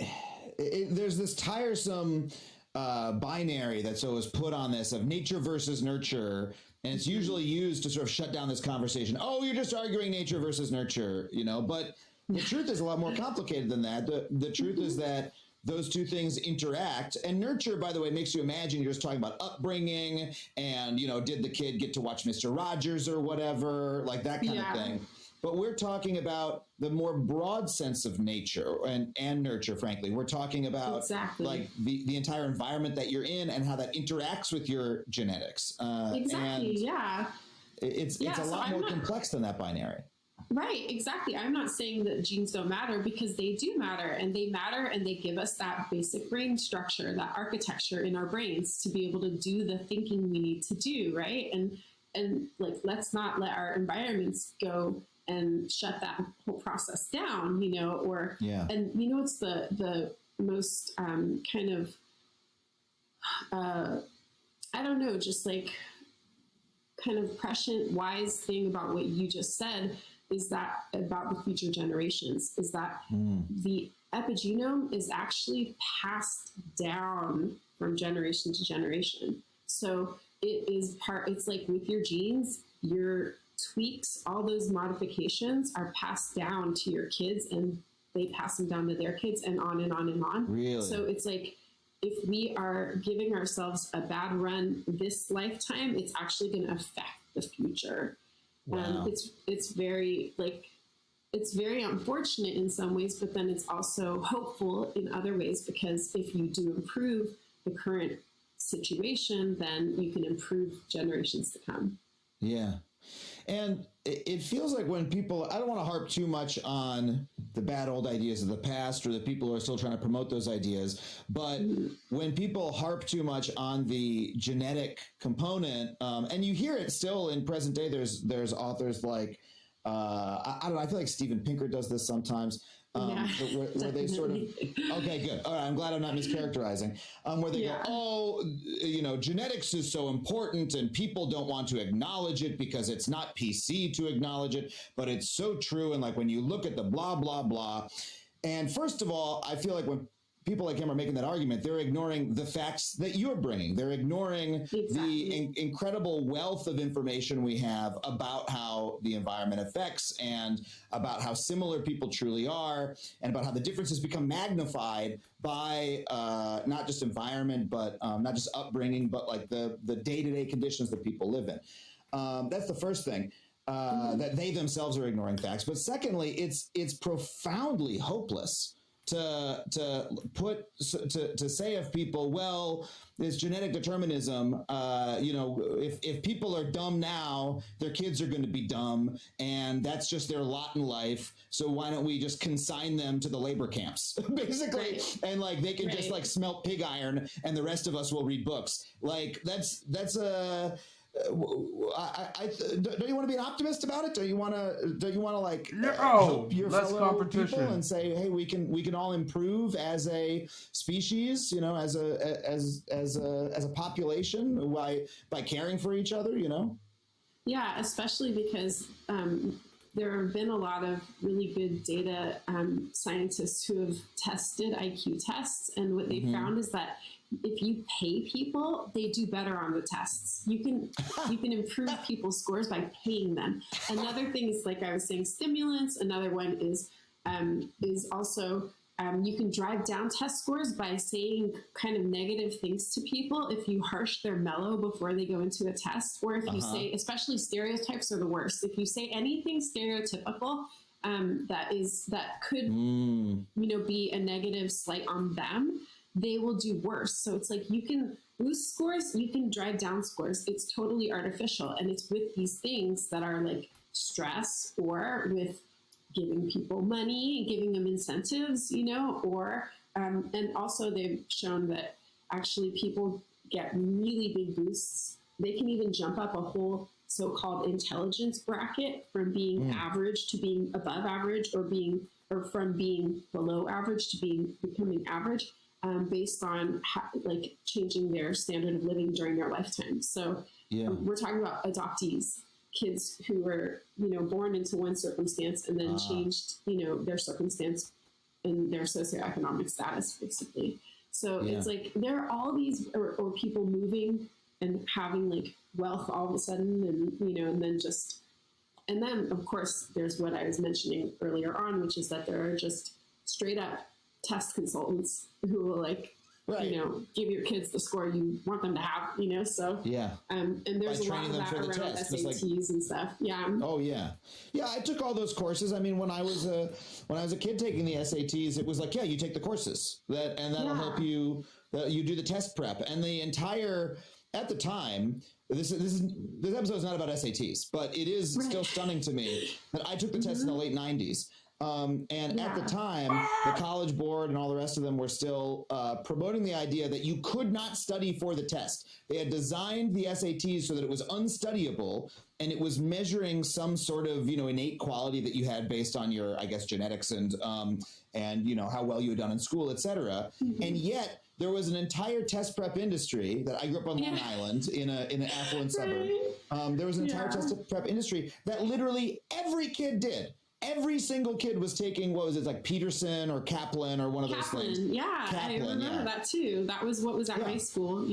there's this tiresome binary that's always put on this of nature versus nurture. And it's usually used to sort of shut down this conversation. Oh, you're just arguing nature versus nurture, but the truth is a lot more complicated than that. The truth is that those two things interact. And nurture, by the way, makes you imagine you're just talking about upbringing and, did the kid get to watch Mr. Rogers or whatever, like that kind of thing. But we're talking about the more broad sense of nature and nurture, frankly. We're talking about like the entire environment that you're in and how that interacts with your genetics. Exactly, and It's a lot more complex than that binary. Right, exactly. I'm not saying that genes don't matter, because they do matter, and they give us that basic brain structure, that architecture in our brains to be able to do the thinking we need to do, right? And like, let's not let our environments go and shut that whole process down, and it's the most kind of I don't know, just like kind of prescient, wise thing about what you just said is that about the future generations is that the epigenome is actually passed down from generation to generation. So it's like with your genes, your tweaks, all those modifications are passed down to your kids, and they pass them down to their kids, and on and on and on. Really? So it's like, if we are giving ourselves a bad run this lifetime, it's actually going to affect the future. Wow. It's very unfortunate in some ways, but then it's also hopeful in other ways, because if you do improve the current situation, then you can improve generations to come. Yeah. And it feels like when people, I don't want to harp too much on the bad old ideas of the past or the people who are still trying to promote those ideas, but when people harp too much on the genetic component, and you hear it still in present day, there's authors like, I don't know, I feel like Steven Pinker does this sometimes, where they sort of, okay, good. All right, I'm glad I'm not mischaracterizing, where they go, oh, genetics is so important and people don't want to acknowledge it because it's not PC to acknowledge it, but it's so true. And like when you look at the blah, blah, blah. And first of all, I feel like when people like him are making that argument, they're ignoring the facts that you're bringing. They're ignoring the incredible wealth of information we have about how the environment affects and about how similar people truly are and about how the differences become magnified by not just environment, but not just upbringing, but like the day-to-day conditions that people live in. That's the first thing. That they themselves are ignoring facts. But secondly, it's profoundly hopeless to say of people, well, this genetic determinism, if people are dumb now, their kids are going to be dumb, and that's just their lot in life. So why don't we just consign them to the labor camps, basically, and like they can just like smelt pig iron, and the rest of us will read books. Like that's a don't you want to be an optimist about it? Don't you want to like help your fellow people and say, hey, we can all improve as a species, as a population by caring for each other, Yeah, especially because there have been a lot of really good data scientists who have tested IQ tests, and what they found is that if you pay people, they do better on the tests. You can improve people's scores by paying them. Another thing is, like I was saying, stimulants. Another one is also you can drive down test scores by saying kind of negative things to people. If you harsh their mellow before they go into a test, or if you say, especially stereotypes are the worst. If you say anything stereotypical that could be a negative slight on them, they will do worse. So it's like you can boost scores, you can drive down scores. It's totally artificial. And it's with these things that are like stress, or with giving people money and giving them incentives, or and also they've shown that actually people get really big boosts. They can even jump up a whole so-called intelligence bracket from being average to being above average, or from being below average to becoming average. Based on like changing their standard of living during their lifetime. So we're talking about adoptees, kids who were, born into one circumstance and then changed, their circumstance and their socioeconomic status, basically. So it's like there are all these, or people moving and having like wealth all of a sudden, and and then of course there's what I was mentioning earlier on, which is that there are just straight up test consultants who will give your kids the score you want them to have, so and there's a lot of that around SATs and stuff. I took all those courses. I mean, when I was a kid taking the SATs, it was like, you take the courses that'll help you. You do the test prep, and the entire at the time. This episode is not about SATs, but it is still stunning to me that I took the test in the late 90s. At the time, the College Board and all the rest of them were still promoting the idea that you could not study for the test. They had designed the SATs so that it was unstudyable, and it was measuring some sort of innate quality that you had based on your, I guess, genetics and how well you had done in school, etc. And yet there was an entire test prep industry that I grew up on Long Island in an affluent suburb. There was an entire test prep industry that literally every kid did. Every single kid was taking, what was it, like Peterson or Kaplan or one of those things. I remember that too. That was what was at my school,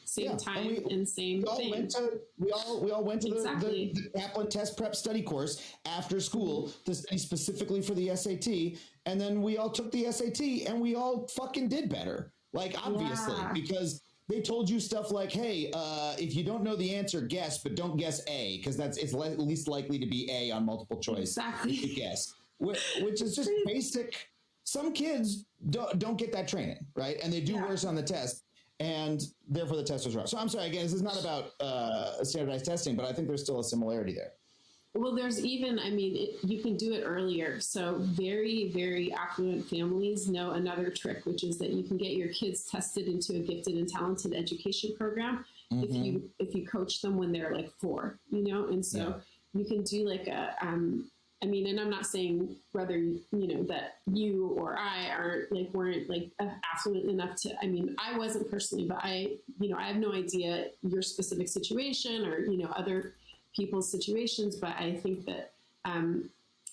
same time and same thing. We all went to the Kaplan test prep study course after school to study specifically for the SAT. And then we all took the SAT and we all fucking did better. Like, obviously, because they told you stuff like, hey, if you don't know the answer, guess, but don't guess A, because it's least likely to be A on multiple choice. Exactly. You guess, which is just basic. Some kids don't get that training, right? And they do worse on the test, and therefore the test was wrong. So I'm sorry, again, this is not about standardized testing, but I think there's still a similarity there. Well, there's even, you can do it earlier. So very, very affluent families know another trick, which is that you can get your kids tested into a gifted and talented education program if you coach them when they're like 4, and so you can do like and I'm not saying whether, that you or I weren't like affluent enough to, I wasn't personally, but I have no idea your specific situation or, other people's situations, but I think that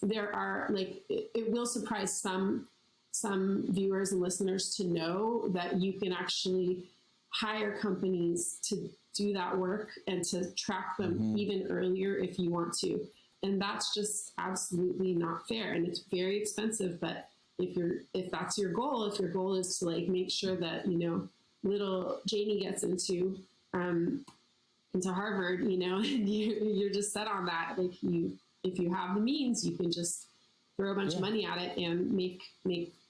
there are it will surprise some some viewers and listeners to know that you can actually hire companies to do that work and to track them even earlier if you want to. And that's just absolutely not fair. And it's very expensive, but if that's your goal, if your goal is to like make sure that, you know, little Janie gets into Harvard, you know, and you're just set on that. Like if you have the means, you can just throw a bunch of money at it and make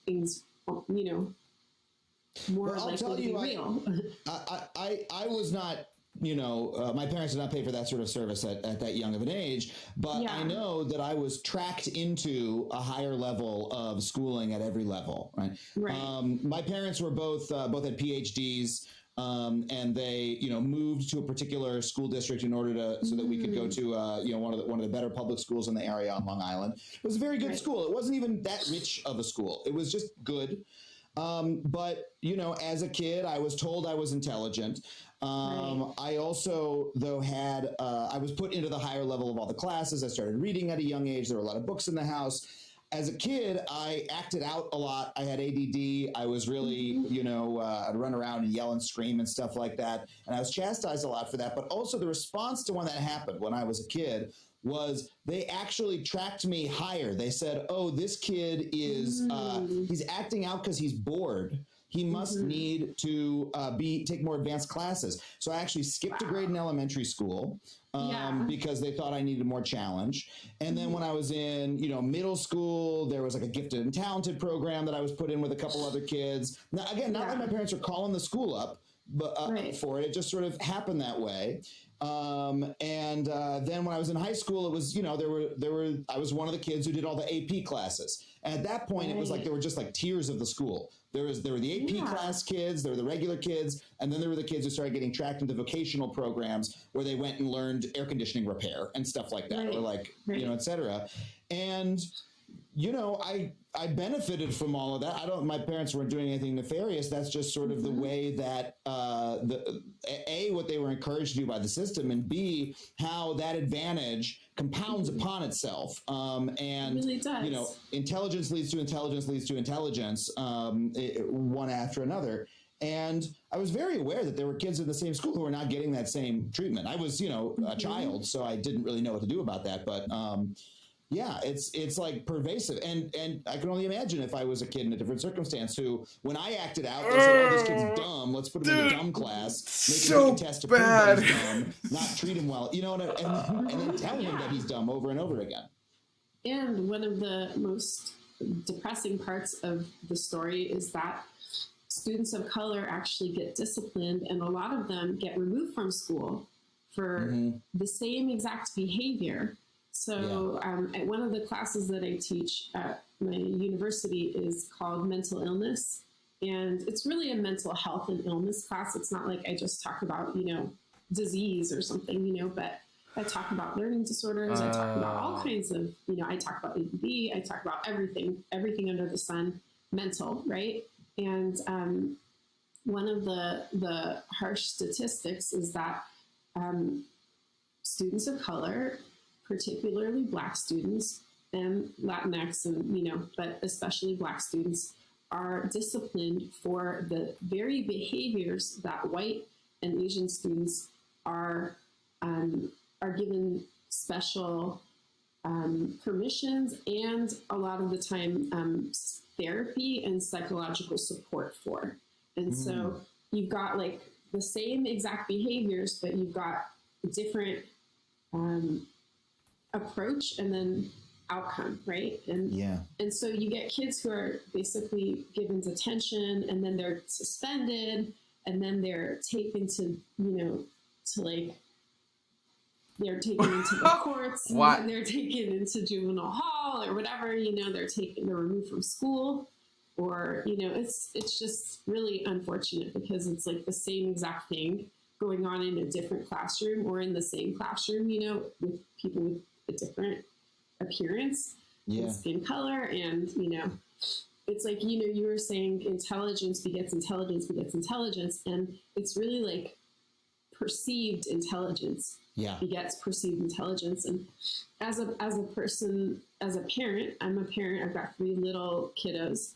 things, you know, more likely to be real. I was not, you know, my parents did not pay for that sort of service at that young of an age, but I know that I was tracked into a higher level of schooling at every level, right? My parents were both had PhDs, and they, you know, moved to a particular school district in order to, so that we could go to, you know, one of the better public schools in the area on Long Island. It was a very good school. It wasn't even that rich of a school. It was just good. But, you know, as a kid, I was told I was intelligent. I also, though, had, I was put into the higher level of all the classes. I started reading at a young age. There were a lot of books in the house. As a kid, I acted out a lot. I had ADD. I was really, you know, I'd run around and yell and scream and stuff like that. And I was chastised a lot for that. But also the response to when that happened when I was a kid was they actually tracked me higher. They said, oh, this kid is, he's acting out because he's bored. He must need to take more advanced classes. So I actually skipped a grade in elementary school because they thought I needed more challenge. And then when I was in, you know, middle school, there was like a gifted and talented program that I was put in with a couple other kids. Now, again, not like my parents were calling the school up, but for it, it just sort of happened that way. And then when I was in high school, it was, you know, I was one of the kids who did all the AP classes. And at that point, it was like there were just like tiers of the school. There were the AP class kids, there were the regular kids, and then there were the kids who started getting tracked into vocational programs where they went and learned air conditioning repair and stuff like that, or like, you know, et cetera. And, you know, I benefited from all of that. My parents weren't doing anything nefarious. That's just sort of the way that, what they were encouraged to do by the system, and B, how that advantage compounds upon itself. And, it really does. You know, intelligence leads to intelligence leads to intelligence, one after another. And I was very aware that there were kids in the same school who were not getting that same treatment. I was, you know, a child, so I didn't really know what to do about that. But, yeah, it's like pervasive, and I can only imagine if I was a kid in a different circumstance who, when I acted out, they said, "Oh, this kid's dumb. Let's put him in a dumb class, make him take a test to prove that he's dumb, not treat him well, you know, and then tell him that he's dumb over and over again." And one of the most depressing parts of the story is that students of color actually get disciplined, and a lot of them get removed from school for the same exact behavior. So at one of the classes that I teach at my university is called mental illness. And it's really a mental health and illness class. It's not like I just talk about, you know, disease or something, you know, but I talk about learning disorders. I talk about all kinds of, you know, I talk about ADD. I talk about everything under the sun, mental, right? And one of the harsh statistics is that students of color, particularly Black students and Latinx, and, you know, but especially Black students, are disciplined for the very behaviors that white and Asian students are given special permissions and a lot of the time therapy and psychological support for. And so you've got like the same exact behaviors, but you've got different approach and then outcome, right? And so you get kids who are basically given detention, and then they're suspended, and then they're taken to, you know, to like, they're taken into the courts, and then they're taken into juvenile hall or whatever, you know, they're removed from school, or, you know, it's just really unfortunate because it's like the same exact thing going on in a different classroom or in the same classroom, you know, with people with a different appearance and skin color. And, you know, it's like, you know, you were saying intelligence begets intelligence begets intelligence. And it's really like perceived intelligence begets perceived intelligence. And as a person, as a parent, I'm a parent, I've got 3 little kiddos.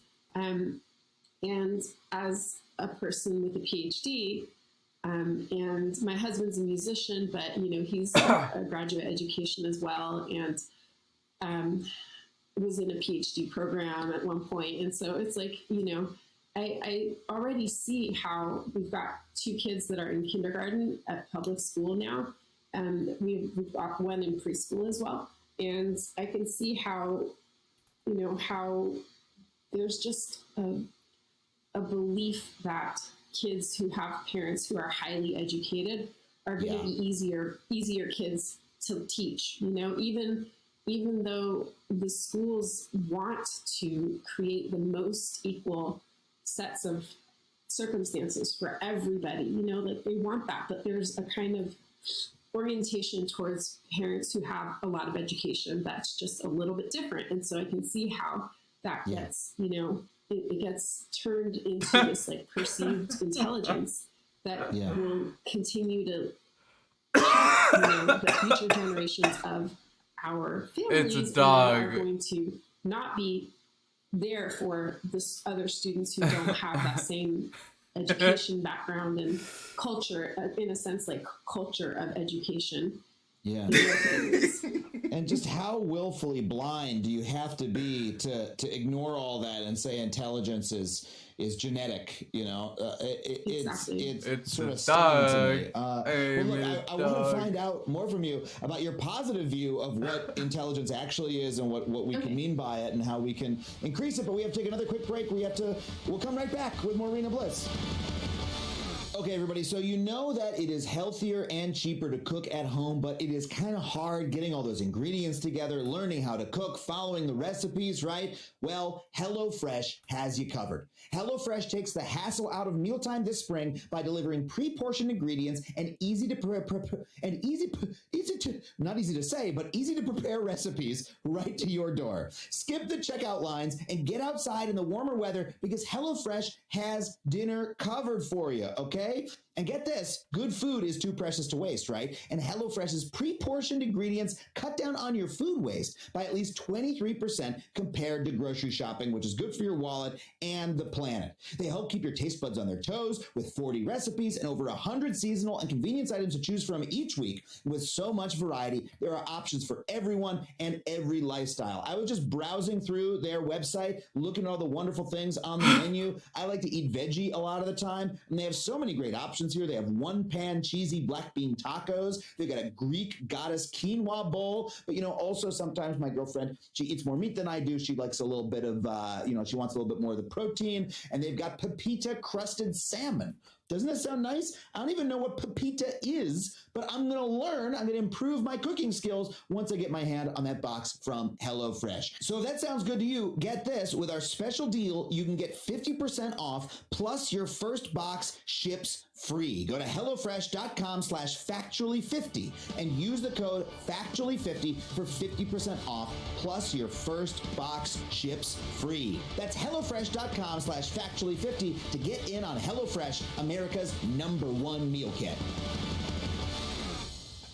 And as a person with a PhD, and my husband's a musician, but he's a graduate education as well, and was in a PhD program at one point. And so it's like, I already see how we've got 2 kids that are in kindergarten at public school now, and we've got one in preschool as well. And I can see how, how there's just a belief that kids who have parents who are highly educated are going to be easier kids to teach. Even though the schools want to create the most equal sets of circumstances for everybody, like they want that, but there's a kind of orientation towards parents who have a lot of education that's just a little bit different. And so I can see how that gets, it gets turned into this like perceived intelligence that will continue to the future generations of our families are going to not be there for this other students who don't have that same education background and culture, in a sense, like culture of education. Yeah. And just how willfully blind do you have to be to ignore all that and say intelligence is genetic? It's sort of stunning to me. I want to find out more from you about your positive view of what intelligence actually is and what we can mean by it and how we can increase it. But we have to take another quick break. We'll come right back with more Rena Bliss. Okay, everybody, so you know that it is healthier and cheaper to cook at home, but it is kind of hard getting all those ingredients together, learning how to cook, following the recipes, right? Well, HelloFresh has you covered. HelloFresh takes the hassle out of mealtime this spring by delivering pre-portioned ingredients and easy to prepare recipes right to your door. Skip the checkout lines and get outside in the warmer weather because HelloFresh has dinner covered for you, okay? And get this, good food is too precious to waste, right? And HelloFresh's pre-portioned ingredients cut down on your food waste by at least 23% compared to grocery shopping, which is good for your wallet and the planet. They help keep your taste buds on their toes with 40 recipes and over 100 seasonal and convenience items to choose from each week. With so much variety, there are options for everyone and every lifestyle. I was just browsing through their website, looking at all the wonderful things on the menu. I like to eat veggie a lot of the time, and they have so many great options here. They have one-pan cheesy black bean tacos. They've got a Greek goddess quinoa bowl. But, also sometimes my girlfriend, she eats more meat than I do. She likes a little bit of, she wants a little bit more of the protein. And they've got pepita crusted salmon. Doesn't that sound nice? I don't even know what pepita is, but I'm going to learn. I'm going to improve my cooking skills once I get my hand on that box from HelloFresh. So if that sounds good to you, get this. With our special deal, you can get 50% off plus your first box ships free. Go to HelloFresh.com/factually50 and use the code factually50 for 50% off plus your first box ships free. That's HelloFresh.com/factually50 to get in on HelloFresh, America's #1 meal kit.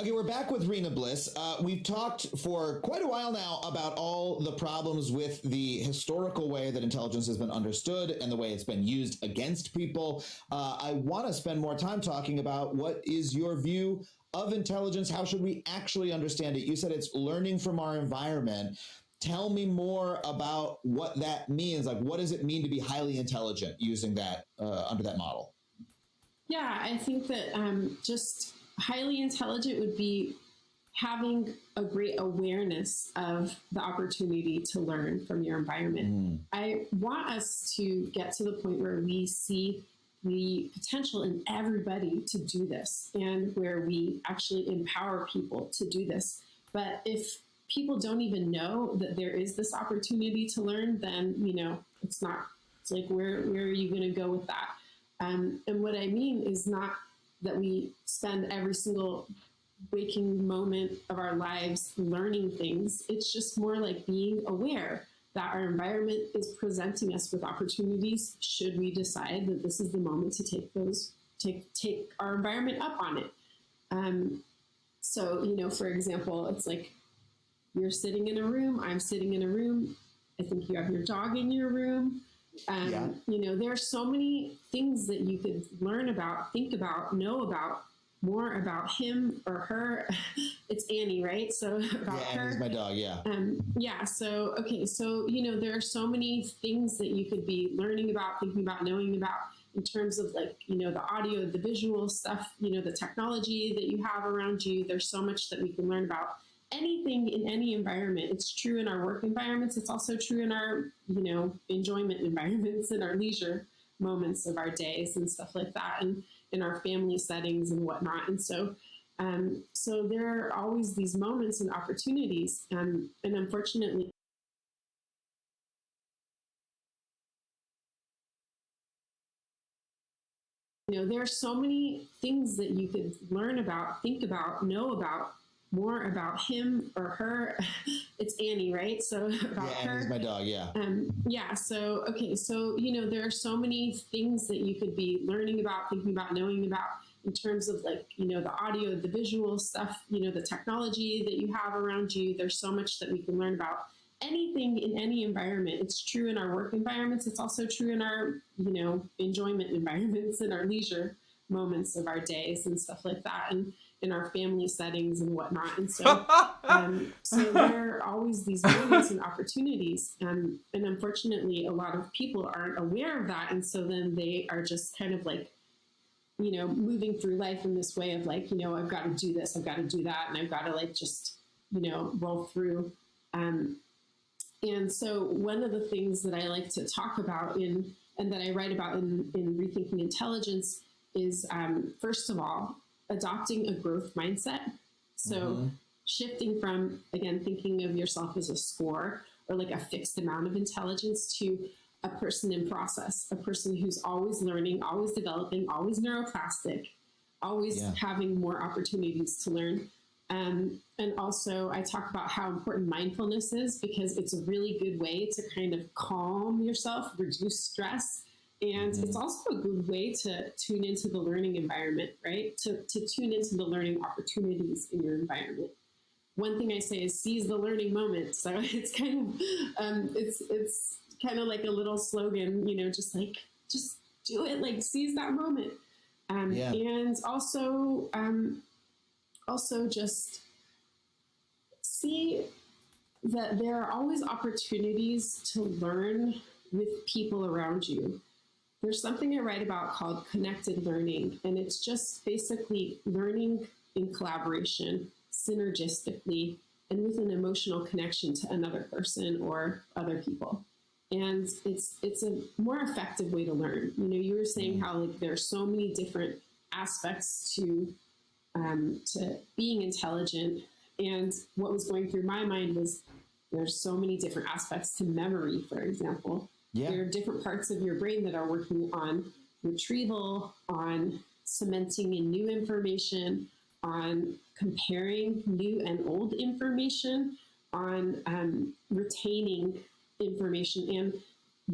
Okay, we're back with Rena Bliss. We've talked for quite a while now about all the problems with the historical way that intelligence has been understood and the way it's been used against people. I want to spend more time talking about what is your view of intelligence? How should we actually understand it? You said it's learning from our environment. Tell me more about what that means. Like, what does it mean to be highly intelligent using that under that model? Yeah, I think that just highly intelligent would be having a great awareness of the opportunity to learn from your environment. I want us to get to the point where we see the potential in everybody to do this and where we actually empower people to do this. But if people don't even know that there is this opportunity to learn, then, it's like, where are you going to go with that? And what I mean is not that we spend every single waking moment of our lives learning things. It's just more like being aware that our environment is presenting us with opportunities should we decide that this is the moment to take our environment up on it. So, for example, it's like you're sitting in a room, I'm sitting in a room. I think you have your dog in your room. You know, there are so many things that you could learn about, think about, know about, more about him or her. It's Annie, right? So about yeah, her. Annie's my dog. Yeah. Yeah. So okay. So you know, there are so many things that you could be learning about, thinking about, knowing about, in terms of like, you know, the audio, the visual stuff, you know, the technology that you have around you. There's so much that we can learn about anything in any environment. It's true in our work environments. It's also true in our, you know, enjoyment environments and our leisure moments of our days and stuff like that, and in our family settings and whatnot. And so, so there are always these moments and opportunities, and unfortunately, you know, there are so many things that you could learn about, think about, know about, more about him or her. It's Annie, right? So about yeah, Annie's my dog. Yeah. Yeah. So okay. So you know, there are so many things that you could be learning about, thinking about, knowing about, in terms of like, you know, the audio, the visual stuff, you know, the technology that you have around you. There's so much that we can learn about anything in any environment. It's true in our work environments. It's also true in our, you know, enjoyment environments and our leisure moments of our days and stuff like that, and in our family settings and whatnot. And so, so there are always these moments and opportunities, and unfortunately, a lot of people aren't aware of that, and so then they are just kind of like, you know, moving through life in this way of like, you know, I've got to do this, I've got to do that, and I've got to like just, you know, roll through. And so one of the things that I like to talk about and that I write about in Rethinking Intelligence is, first of all, adopting a growth mindset. So shifting from, again, thinking of yourself as a score or like a fixed amount of intelligence to a person in process, a person who's always learning, always developing, always neuroplastic, always having more opportunities to learn. And also I talk about how important mindfulness is, because it's a really good way to kind of calm yourself, reduce stress. And it's also a good way to tune into the learning environment, right? To tune into the learning opportunities in your environment. One thing I say is seize the learning moment. So it's kind of, it's kind of like a little slogan, you know, just do it, like seize that moment. And also just see that there are always opportunities to learn with people around you. There's something I write about called connected learning, and it's just basically learning in collaboration, synergistically, and with an emotional connection to another person or other people. And it's a more effective way to learn. You know, you were saying how like there's so many different aspects to being intelligent, and what was going through my mind was there's so many different aspects to memory, for example. There are different parts of your brain that are working on retrieval, on cementing in new information, on comparing new and old information, on retaining information and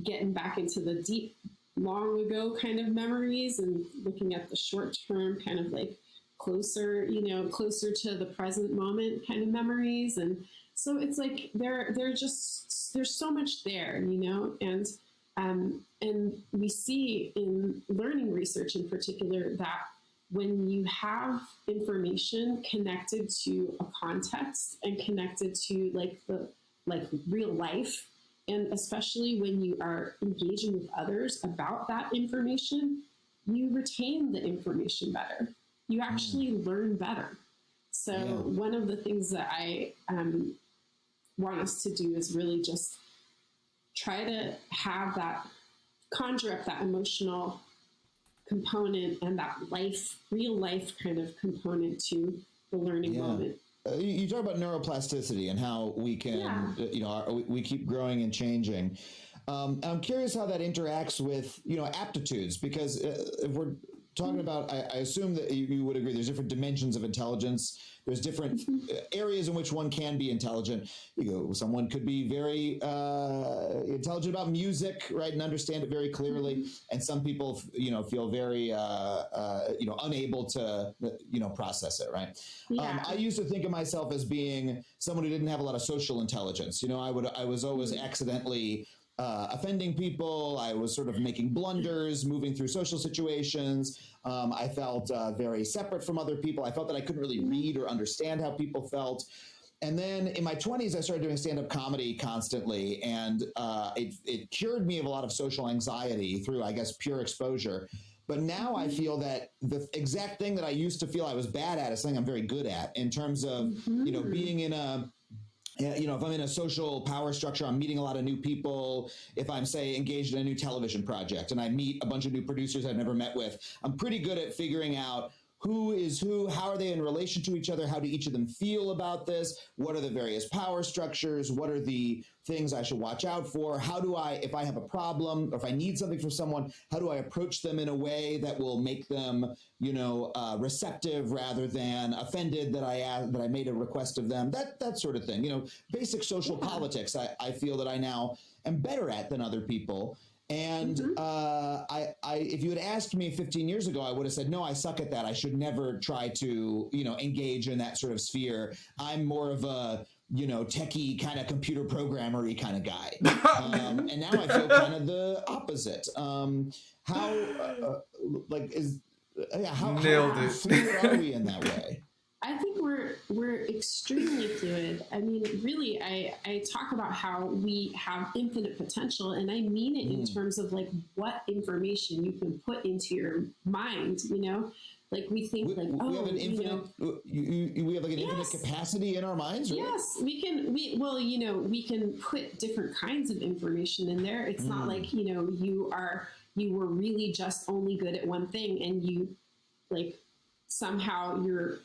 getting back into the deep, long ago kind of memories, and looking at the short term kind of like closer to the present moment kind of memories. And so it's like there's so much there, you know, and we see in learning research in particular that when you have information connected to a context and connected to like real life, and especially when you are engaging with others about that information, you retain the information better. You actually learn better. So one of the things that I want us to do is really just try to have that, conjure up that emotional component and that real life kind of component to the learning moment. You talk about neuroplasticity and how we can, you know, we keep growing and changing. I'm curious how that interacts with, you know, aptitudes, because if we're talking about, I assume that you would agree, there's different dimensions of intelligence. There's different areas in which one can be intelligent. Someone could be very intelligent about music, right, and understand it very clearly. And some people, you know, feel very, you know, unable to, you know, process it, right? I used to think of myself as being someone who didn't have a lot of social intelligence. You know, I was always accidentally offending people. I was sort of making blunders, moving through social situations. I felt very separate from other people. I felt that I couldn't really read or understand how people felt. And then in my 20s, I started doing stand-up comedy constantly, and it cured me of a lot of social anxiety through, I guess, pure exposure. But now I feel that the exact thing that I used to feel I was bad at is something I'm very good at, in terms of, you know, being in a, you know, if I'm in a social power structure, I'm meeting a lot of new people. If I'm, say, engaged in a new television project and I meet a bunch of new producers I've never met with, I'm pretty good at figuring out who is who, how are they in relation to each other, how do each of them feel about this, what are the various power structures, what are the things I should watch out for, how do I, if I have a problem or if I need something from someone, how do I approach them in a way that will make them, you know, receptive rather than offended that I made a request of them, that sort of thing. You know, basic social politics I feel that I now am better at than other people. And if you had asked me 15 years ago, I would have said, no, I suck at that. I should never try to, you know, engage in that sort of sphere. I'm more of a, you know, techie kind of computer programmer-y kind of guy. And now I feel kind of the opposite. How fluid are we in that way? I think we're extremely fluid. I mean, really, I talk about how we have infinite potential, and I mean it in terms of like what information you can put into your mind. You know, like we think we have an infinite. We have like an infinite capacity in our minds. Right? Yes, we can. We can put different kinds of information in there. It's not like, you know, you were really just only good at one thing, and you like somehow your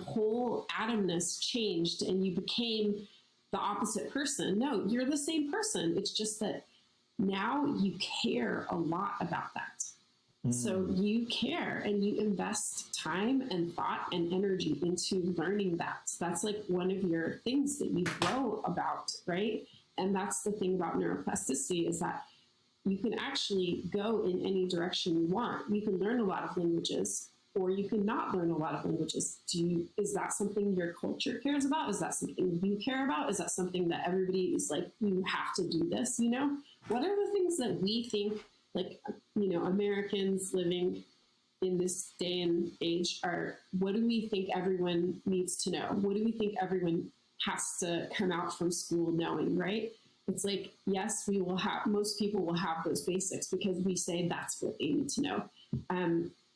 whole atomness changed and you became the opposite person. No, you're the same person. It's just that now you care a lot about that. So you care and you invest time and thought and energy into learning that. So that's like one of your things that you grow about, right? And that's the thing about neuroplasticity, is that you can actually go in any direction you want. You can learn a lot of languages, or you can not learn a lot of languages. Is that something your culture cares about? Is that something you care about? Is that something that everybody is like, you have to do this, you know? What are the things that we think, like, you know, Americans living in this day and age what do we think everyone needs to know? What do we think everyone has to come out from school knowing, right? It's like, yes, most people will have those basics because we say that's what they need to know.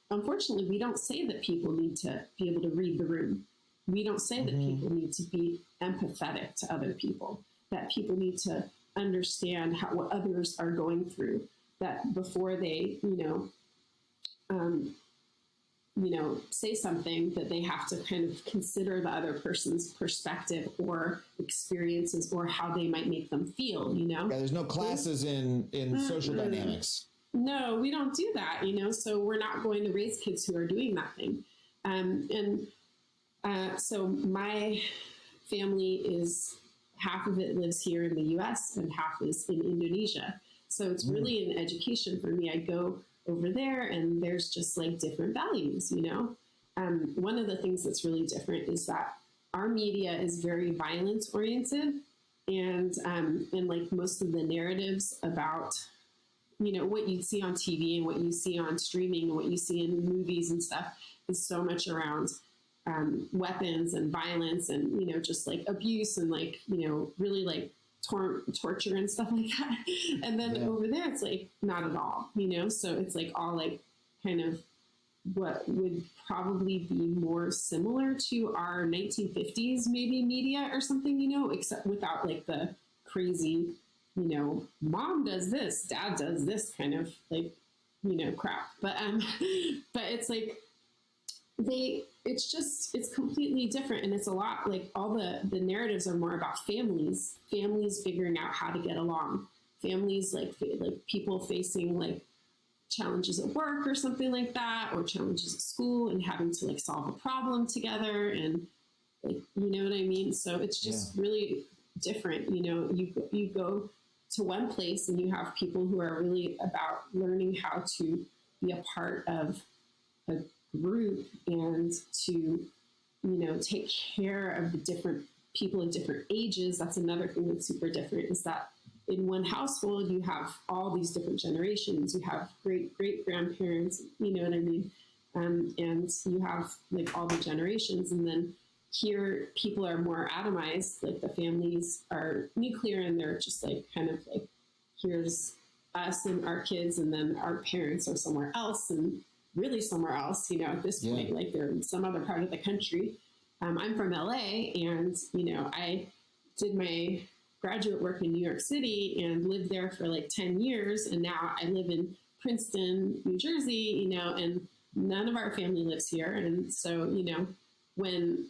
Unfortunately, we don't say that people need to be able to read the room. We don't say that people need to be empathetic to other people, that people need to understand what others are going through, that before they, say something, that they have to kind of consider the other person's perspective or experiences or how they might make them feel, you know? Yeah, there's no classes in social dynamics. No, we don't do that, you know, so we're not going to raise kids who are doing that thing. So my family is, half of it lives here in the US and half is in Indonesia. So it's really an education for me. I go over there and there's just like different values, you know. One of the things that's really different is that our media is very violence oriented, and like most of the narratives about, you know, what you see on TV and what you see on streaming and what you see in movies and stuff is so much around weapons and violence and, you know, just like abuse and like, you know, really like torture and stuff like that. And then over there, it's like not at all, you know? So it's like all like kind of what would probably be more similar to our 1950s maybe media or something, you know, except without like the crazy, you know, mom does this, dad does this kind of like, you know, crap. But it's like it's completely different. And it's a lot like all the narratives are more about families figuring out how to get along, families like people facing like challenges at work or something like that, or challenges at school and having to like solve a problem together. And like, you know what I mean? So it's just really different. You know, you go to one place and you have people who are really about learning how to be a part of a group and to, you know, take care of the different people at different ages. That's another thing that's super different, is that in one household, you have all these different generations. You have great-great-grandparents, you know what I mean? And you have like all the generations. And then here, people are more atomized, like the families are nuclear and they're just like kind of like, here's us and our kids, and then our parents are somewhere else and really somewhere else, you know, at this point, like they're in some other part of the country. I'm from LA, and, you know, I did my graduate work in New York City and lived there for like 10 years. And now I live in Princeton, New Jersey, you know, and none of our family lives here. And so, you know, when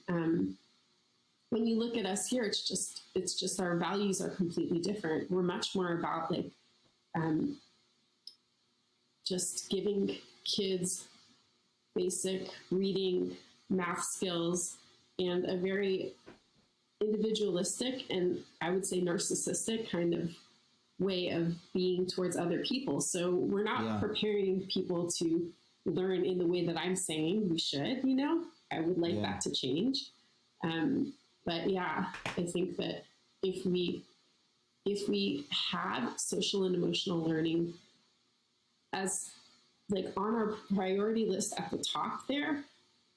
you look at us here, it's just our values are completely different. We're much more about like just giving kids basic reading, math skills, and a very individualistic and I would say narcissistic kind of way of being towards other people. So we're not preparing people to learn in the way that I'm saying we should, you know. I would like that to change. But yeah, I think that if we had social and emotional learning as like on our priority list at the top there,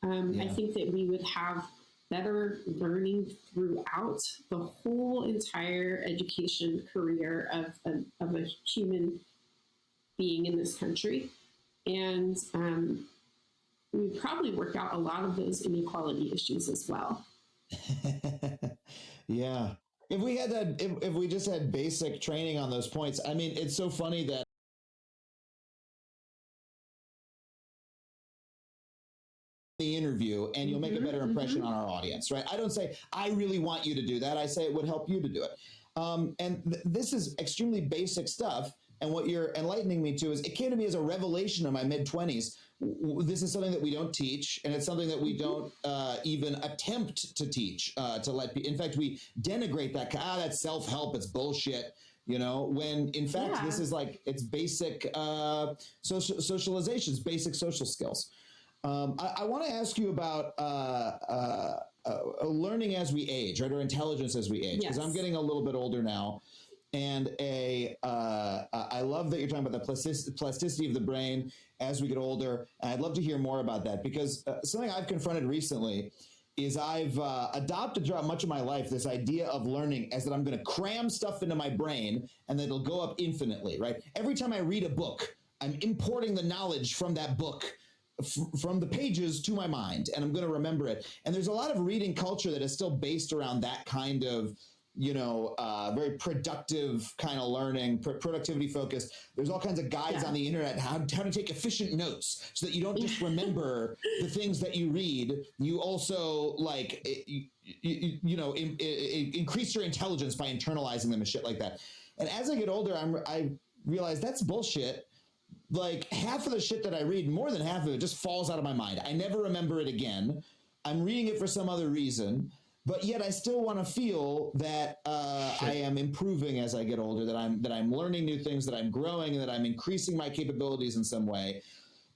I think that we would have better learning throughout the whole entire education career of a human being in this country. And we would probably work out a lot of those inequality issues as well. Yeah. If we had that, if we just had basic training on those points, I mean, it's so funny that the interview and you'll make a better impression on our audience, right? I don't say, I really want you to do that. I say it would help you to do it. And this is extremely basic stuff. And what you're enlightening me to is it came to me as a revelation in my mid-20s. This is something that we don't teach, and it's something that we don't even attempt to teach, to let people. In fact, we denigrate that. That's self-help. It's bullshit. You know, when in fact, this is like, it's basic socializations, basic social skills. I want to ask you about learning as we age, right? Or intelligence as we age, because I'm getting a little bit older now. And I love that you're talking about the plasticity of the brain as we get older. And I'd love to hear more about that, because something I've confronted recently is I've adopted throughout much of my life this idea of learning as that I'm going to cram stuff into my brain and that it'll go up infinitely, right? Every time I read a book, I'm importing the knowledge from that book from the pages to my mind, and I'm going to remember it. And there's a lot of reading culture that is still based around that kind of, you know, very productive kind of learning, productivity focused. There's all kinds of guides on the internet how to take efficient notes so that you don't just remember the things that you read. You also like, you know, increase your intelligence by internalizing them and shit like that. And as I get older, I realize that's bullshit. Like half of the shit that I read, more than half of it just falls out of my mind. I never remember it again. I'm reading it for some other reason. But yet I still want to feel that I am improving as I get older, that I'm learning new things, that I'm growing, and that I'm increasing my capabilities in some way.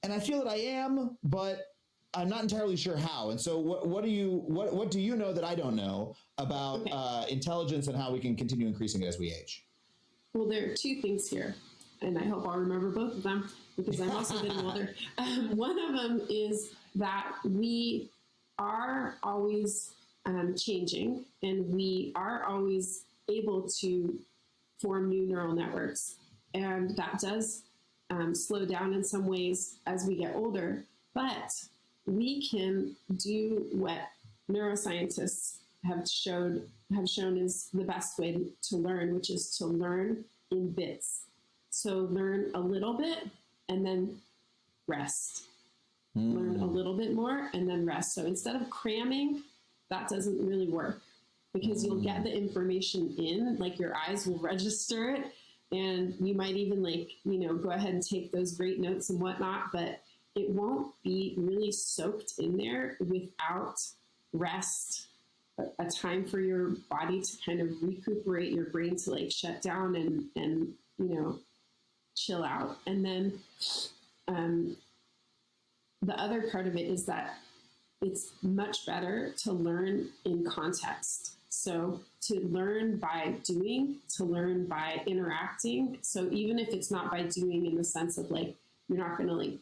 And I feel that I am, but I'm not entirely sure how. And so what do you know that I don't know about intelligence and how we can continue increasing it as we age? Well, there are two things here, and I hope I'll remember both of them because I'm also getting older. One of them is that we are always changing, and we are always able to form new neural networks. And that does slow down in some ways as we get older, but we can do what neuroscientists have shown is the best way to learn, which is to learn in bits. So learn a little bit and then rest. Learn a little bit more and then rest. So instead of cramming, that doesn't really work, because you'll get the information in, like your eyes will register it, and you might even like, you know, go ahead and take those great notes and whatnot, but it won't be really soaked in there without rest, a time for your body to kind of recuperate, your brain to like shut down and you know, chill out. And then the other part of it is that it's much better to learn in context. So to learn by doing, to learn by interacting. So even if it's not by doing in the sense of like, you're not going to like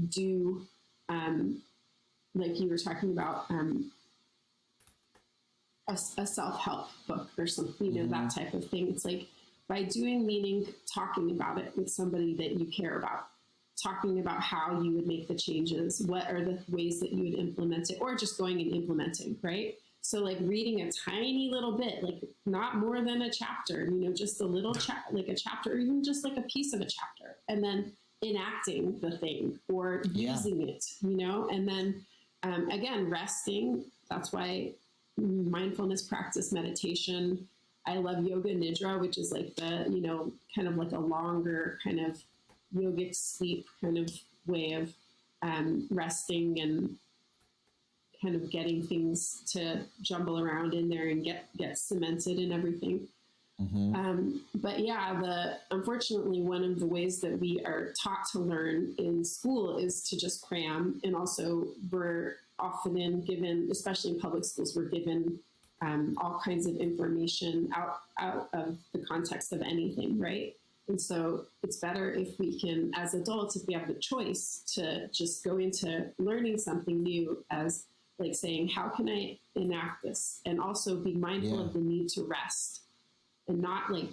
do, like you were talking about, a self-help book or something, you know, that type of thing. It's like by doing, meaning talking about it with somebody that you care about, talking about how you would make the changes, what are the ways that you would implement it, or just going and implementing, right? So like reading a tiny little bit, like not more than a chapter, you know, just a little like a chapter, or even just like a piece of a chapter, and then enacting the thing or using it, you know, and then again, resting. That's why mindfulness practice, meditation. I love yoga nidra, which is like the, you know, kind of like a longer kind of yogic sleep kind of way of resting and kind of getting things to jumble around in there and get cemented and everything. But yeah, unfortunately, one of the ways that we are taught to learn in school is to just cram. And also we're often given, especially in public schools, we're given all kinds of information out of the context of anything, right? And so it's better if we can, as adults, if we have the choice to just go into learning something new as like saying, how can I enact this? And also be mindful of the need to rest and not like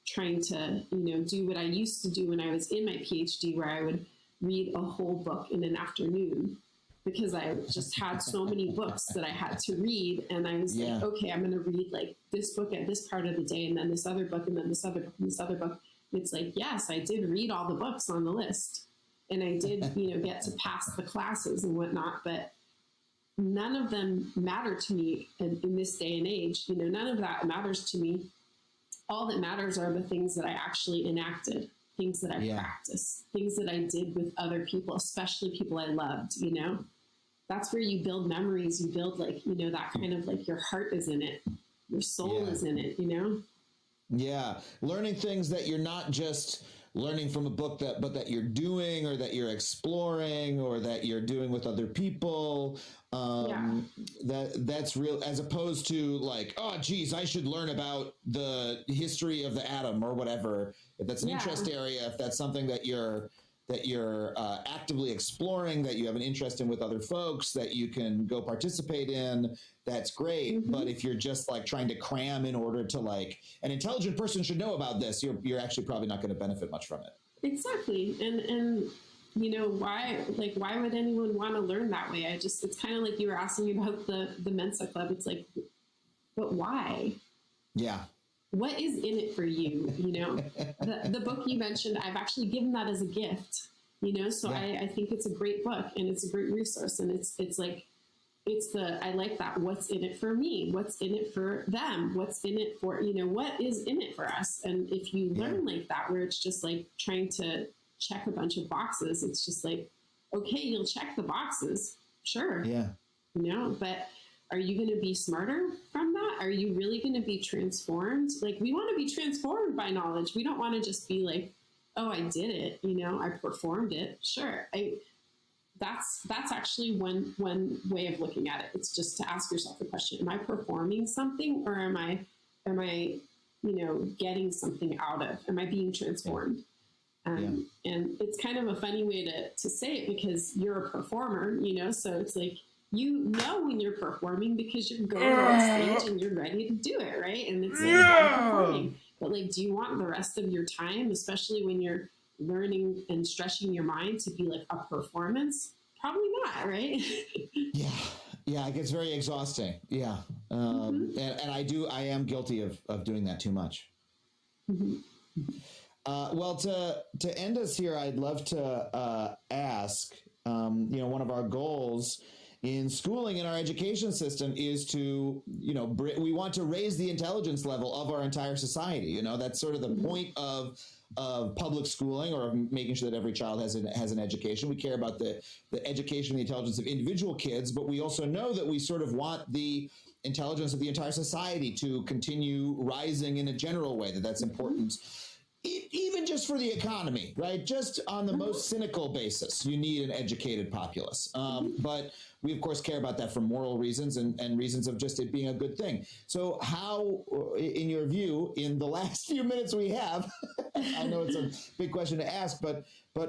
trying to, you know, do what I used to do when I was in my PhD, where I would read a whole book in an afternoon because I just had so many books that I had to read. And I was like, okay, I'm going to read like this book at this part of the day, and then this other book, and then this other book, and this other book. It's like, yes, I did read all the books on the list, and I did, you know, get to pass the classes and whatnot, but none of them matter to me in this day and age. You know, none of that matters to me. All that matters are the things that I actually enacted, things that I practiced, things that I did with other people, especially people I loved, you know. That's where you build memories. You build like, you know, that kind of like your heart is in it. Your soul is in it, you know? Yeah. Learning things that you're not just learning from a book but that you're doing, or that you're exploring, or that you're doing with other people. That's real, as opposed to like, oh geez, I should learn about the history of the atom or whatever. If that's an interest area, if that's something that you're actively exploring, that you have an interest in with other folks, that you can go participate in, that's great. But if you're just like trying to cram in order to like, an intelligent person should know about this, you're actually probably not going to benefit much from it. Exactly. And you know, why would anyone want to learn that way? It's kind of like you were asking about the Mensa Club. It's like, but why? Yeah. What is in it for you? You know, the book you mentioned, I've actually given that as a gift, you know, so I think it's a great book and it's a great resource. And it's like, I like that. What's in it for me? What's in it for them? What's in it for, you know, what is in it for us? And if you learn like that, where it's just like trying to check a bunch of boxes, it's just like, okay, you'll check the boxes. Sure. Yeah. You know, but are you going to be smarter from that? Are you really going to be transformed? Like, we want to be transformed by knowledge. We don't want to just be like, oh, I did it. You know, I performed it. Sure. That's actually one way of looking at it. It's just to ask yourself the question, am I performing something, or am I, you know, getting something out of, am I being transformed? And it's kind of a funny way to say it, because you're a performer, you know, so it's like, you know when you're performing because you're going on stage and you're ready to do it, right? And it's like, I'm performing. But like, do you want the rest of your time, especially when you're learning and stretching your mind, to be like a performance? Probably not, right? Yeah, it gets very exhausting. Yeah. And I am guilty of doing that too much. Well, to end us here, I'd love to ask, you know, one of our goals in schooling in our education system is to, you know, we want to raise the intelligence level of our entire society. You know, that's sort of the point of public schooling, or of making sure that every child has an education. We care about the education and the intelligence of individual kids, but we also know that we sort of want the intelligence of the entire society to continue rising in a general way, that's important. Even even just for the economy, right? Just on the most cynical basis, you need an educated populace. But we, of course, care about that for moral reasons and reasons of just it being a good thing. So how, in your view, in the last few minutes we have, I know it's a big question to ask, but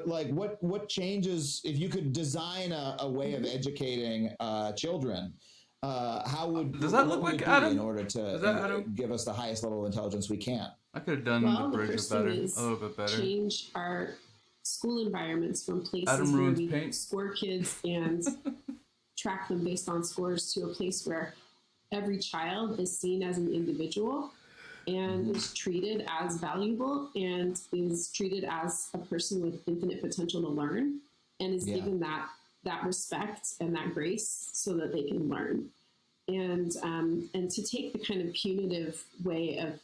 like what changes, if you could design a way of educating children, how would does that look like Adam in order to give us the highest level of intelligence we can? I could have done the bridge better, a little bit better. Change our school environments from places Adam where ruins we paint. score kids and track them based on scores to a place where every child is seen as an individual and is treated as valuable and is treated as a person with infinite potential to learn and is given that respect and that grace so that they can learn. And to take the kind of punitive way of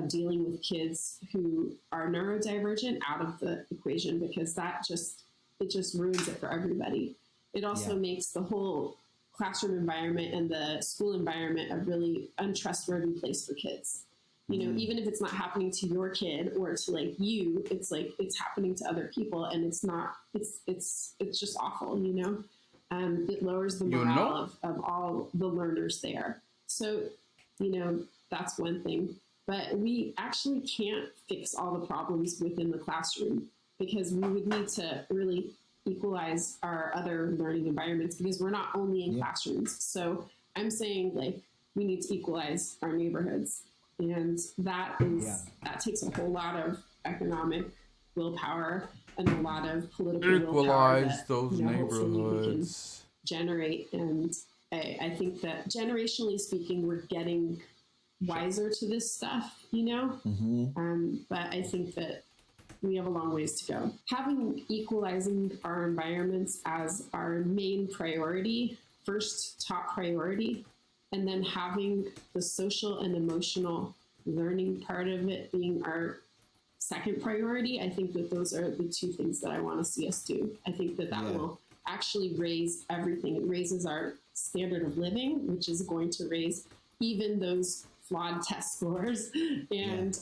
dealing with kids who are neurodivergent out of the equation, because it just ruins it for everybody. It also makes the whole classroom environment and the school environment a really untrustworthy place for kids. You know, even if it's not happening to your kid or to like you, it's like it's happening to other people, and it's just awful. You know, it lowers the morale of all the learners there. So, you know, that's one thing. But we actually can't fix all the problems within the classroom, because we would need to really equalize our other learning environments, because we're not only in classrooms. So I'm saying, like, we need to equalize our neighborhoods. And that takes a whole lot of economic willpower and a lot of political willpower that, those neighborhoods we can generate. And I think that generationally speaking, we're getting wiser to this stuff, you know? But I think that we have a long ways to go. Having equalizing our environments as our main priority, first top priority, and then having the social and emotional learning part of it being our second priority, I think that those are the two things that I want to see us do. I think that will actually raise everything. It raises our standard of living, which is going to raise even those flawed test scores. And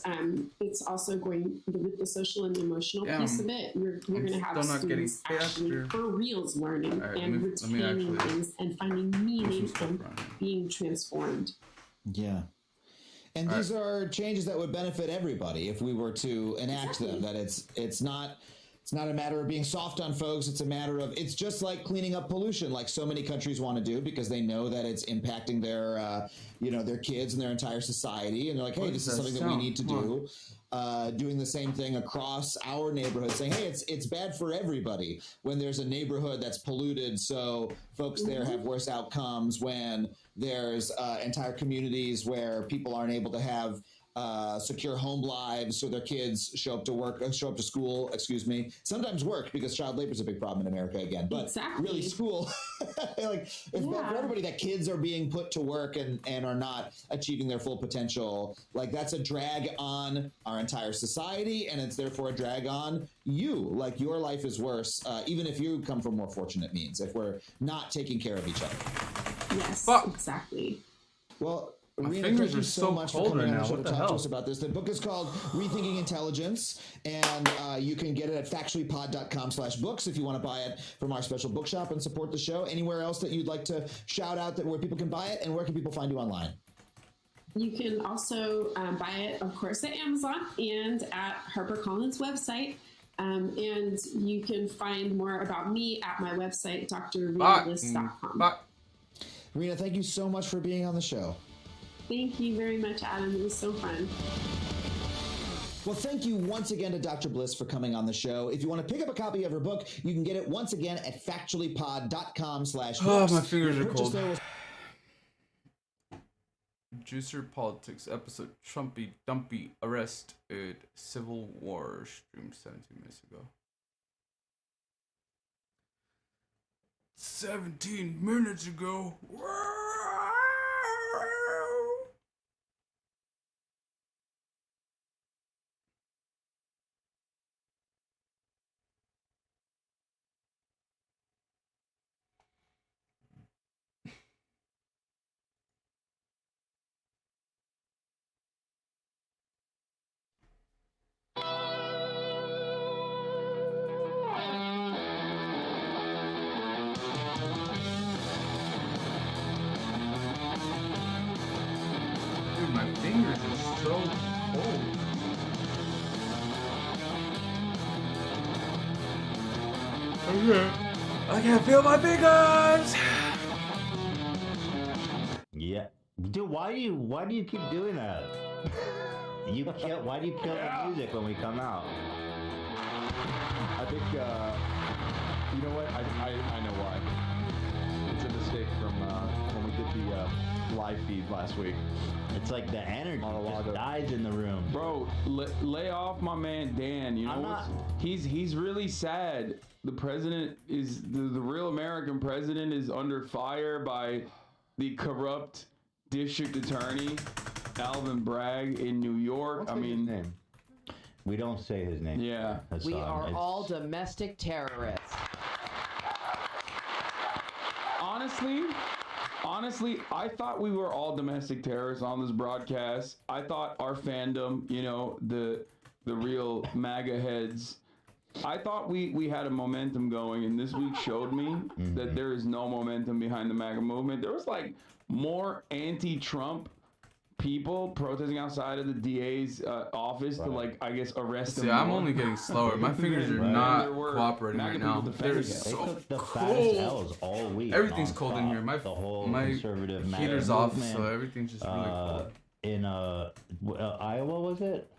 it's also going, with the social and the emotional piece of it, you're going to have students actually for reals learning and retaining things and finding meaning and being transformed. Yeah. And these are changes that would benefit everybody if we were to enact them, that it's not a matter of being soft on folks. It's a matter of, it's just like cleaning up pollution, like so many countries want to do, because they know that it's impacting their, their kids and their entire society. And they're like, hey, this is something that we need to do. Doing the same thing across our neighborhood, saying, hey, it's bad for everybody when there's a neighborhood that's polluted. So folks there have worse outcomes. When there's entire communities where people aren't able to have secure home lives, so their kids show up to school, sometimes work, because child labor is a big problem in America again, but really school, like it's bad for everybody that kids are being put to work and are not achieving their full potential. Like that's a drag on our entire society, and it's therefore a drag on you. Like your life is worse, even if you come from more fortunate means, if we're not taking care of each other. Yes, exactly. Well, My Rena, fingers thank you are so so much for cold coming right on now. the show What to the talk to hell? us about this. The book is called Rethinking Intelligence, and you can get it at factuallypod.com/books if you want to buy it from our special bookshop and support the show. Anywhere else that you'd like to shout out where people can buy it, and where can people find you online? You can also buy it, of course, at Amazon and at HarperCollins' website. And you can find more about me at my website, drrenabliss.com. Rena, thank you so much for being on the show. Thank you very much, Adam. It was so fun. Well, thank you once again to Dr. Bliss for coming on the show. If you want to pick up a copy of her book, you can get it once again at factuallypod.com/books. Oh, my fingers are cold. Juicer Politics episode Trumpy Dumpy arrested Civil War streamed 17 minutes ago. 17 minutes ago. Dude, my fingers are so cold. I can't feel my fingers. Yeah, dude, why do you keep doing that? Why do you kill the music when we come out? I think, you know what? I know why. It's a mistake from when we did the live feed last week. It's like the energy just dies in the room. Bro, lay off my man Dan. You know what? He's really sad. The president is the real American president is under fire by the corrupt district attorney Alvin Bragg in New York. What's his name? We don't say his name. Yeah. We are all domestic terrorists. Honestly, I thought we were all domestic terrorists on this broadcast. I thought our fandom, you know, the real MAGA heads, I thought we had a momentum going, and this week showed me that there is no momentum behind the MAGA movement. There was like more anti-Trump people protesting outside of the DA's office to, like, I guess, arrest them. See, I'm only getting slower. My fingers are not cooperating right now. They're so cold. All week. Everything's cold in here. My conservative heater's off, so everything's just really cold. In Iowa, was it?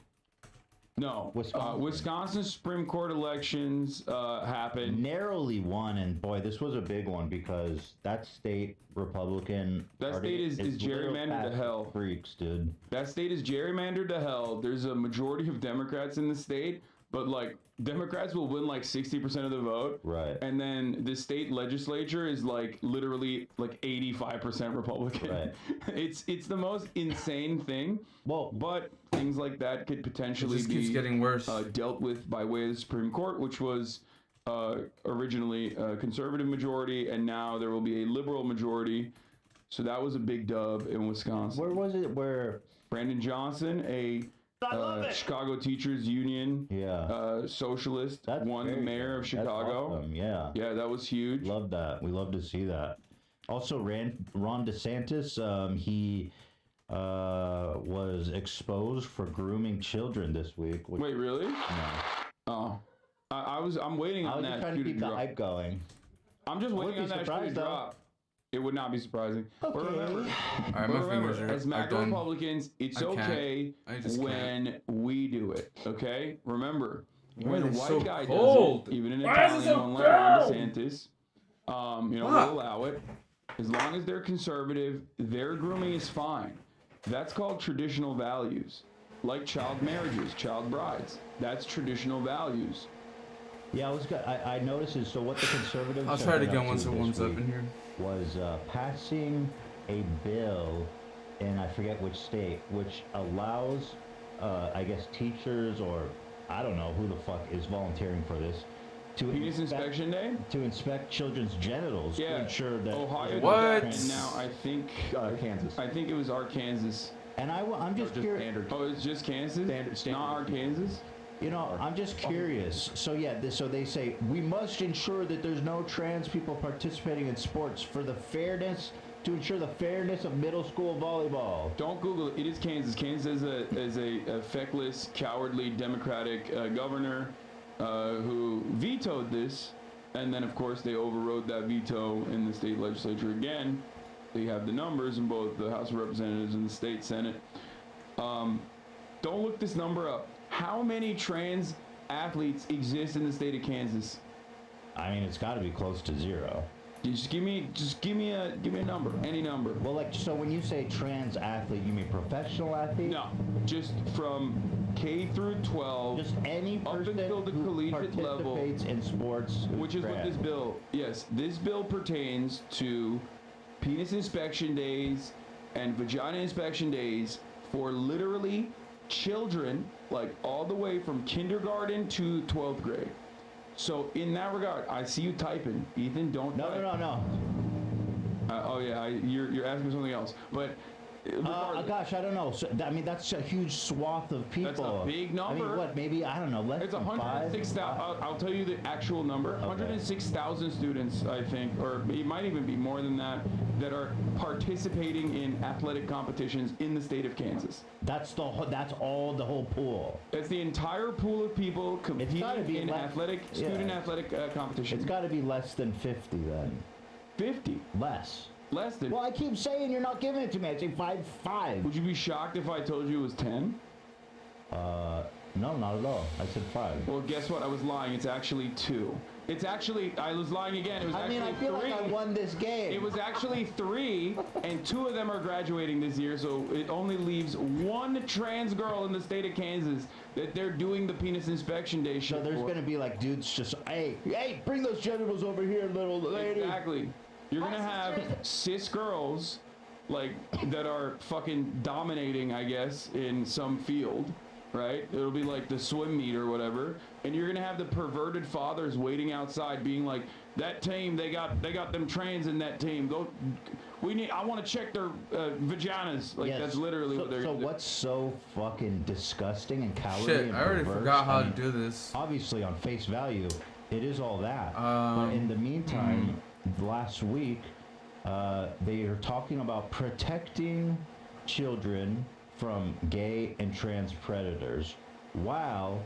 No, Wisconsin Supreme Court elections happened. Narrowly won, and boy, this was a big one because that state Republican. That state is gerrymandered to hell. Freaks, dude. That state is gerrymandered to hell. There's a majority of Democrats in the state, but like Democrats will win like 60% of the vote. Right. And then the state legislature is like literally like 85% Republican. Right. It's the most insane thing. Well, but things like that could potentially keeps getting worse. Dealt with by way of the Supreme Court, which was originally a conservative majority, and now there will be a liberal majority. So that was a big dub in Wisconsin. Where was it? Where Brandon Johnson, a Chicago Teachers Union socialist, won the mayor of Chicago. Awesome. Yeah. Yeah, that was huge. Love that. We love to see that. Also, Ron DeSantis, he was exposed for grooming children this week. Wait, really? No. Oh, I'm waiting on that trying shoe to keep drop. the hype going. I'm just waiting on that shoe to drop. It would not be surprising. But remember, my fingers are as MAGA Republicans, it's okay when we do it. Okay, remember, when a white guy does it, even an Italian one like Ron DeSantis, we'll allow it as long as they're conservative. Their grooming is fine. That's called traditional values, like child marriages, child brides. That's traditional values. Yeah, I noticed it. So what the conservatives I'll try it again once it warms up in here. Was passing a bill in I forget which state, which allows, I guess, teachers or I don't know who the fuck is volunteering for this. Penis inspection day? To inspect children's genitals to ensure that Ohio what? And now I think Kansas. I think it was Arkansas. And I'm just curious. Oh, it's just Kansas? Standard. Not Arkansas? You know, I'm just curious. So yeah, so they say we must ensure that there's no trans people participating in sports to ensure the fairness of middle school volleyball. Don't Google it. It is Kansas. Kansas is a feckless, cowardly Democratic governor who vetoed this, and then of course they overrode that veto in the state legislature again. They have the numbers in both the House of Representatives and the state Senate. Don't look this number up. How many trans athletes exist in the state of Kansas? I mean, it's got to be close to zero. Just give me a number, any number. Well, like, so when you say trans athlete, you mean professional athlete? No, just from K through 12. Just any person up until the collegiate level participates in sports. Which is what this bill. Yes, this bill pertains to penis inspection days and vagina inspection days for literally children, like all the way from kindergarten to 12th grade. So in that regard, I see you typing. Ethan, don't type. No. Oh yeah, you're asking me something else. But Gosh, I don't know. So, I mean, that's a huge swath of people. That's a big number. I mean, what? Maybe, I don't know. Less It's than 106,000. I'll tell you the actual number. Okay. 106,000 students, I think, or it might even be more than that, that are participating in athletic competitions in the state of Kansas. That's all the whole pool. It's the entire pool of people competing in student athletic competition. It's got to be less than 50 then. 50? Less. Less than. Well, I keep saying you're not giving it to me. I say 5. Would you be shocked if I told you it was 10? No, not at all. I said 5. Well, guess what? I was lying. It's actually 2. It's actually, I was lying again. It was actually 3. I feel like I won this game. It was actually 3, and 2 of them are graduating this year, so it only leaves 1 trans girl in the state of Kansas that they're doing the penis inspection day shit. So there's going to be like dudes just, hey, bring those genitals over here, little lady. Exactly. You're going to have cis girls, like, that are fucking dominating, I guess, in some field. Right? It'll be like the swim meet or whatever, and you're gonna have the perverted fathers waiting outside, being like, "That team, they got them trans in that team. Go, I want to check their vaginas." Like that's literally what they're. So what's so fucking disgusting and cowardly? Shit, and I already perverse? forgot how to do this. Obviously, on face value, it is all that. But in the meantime, last week, they are talking about protecting children from gay and trans predators. Wow.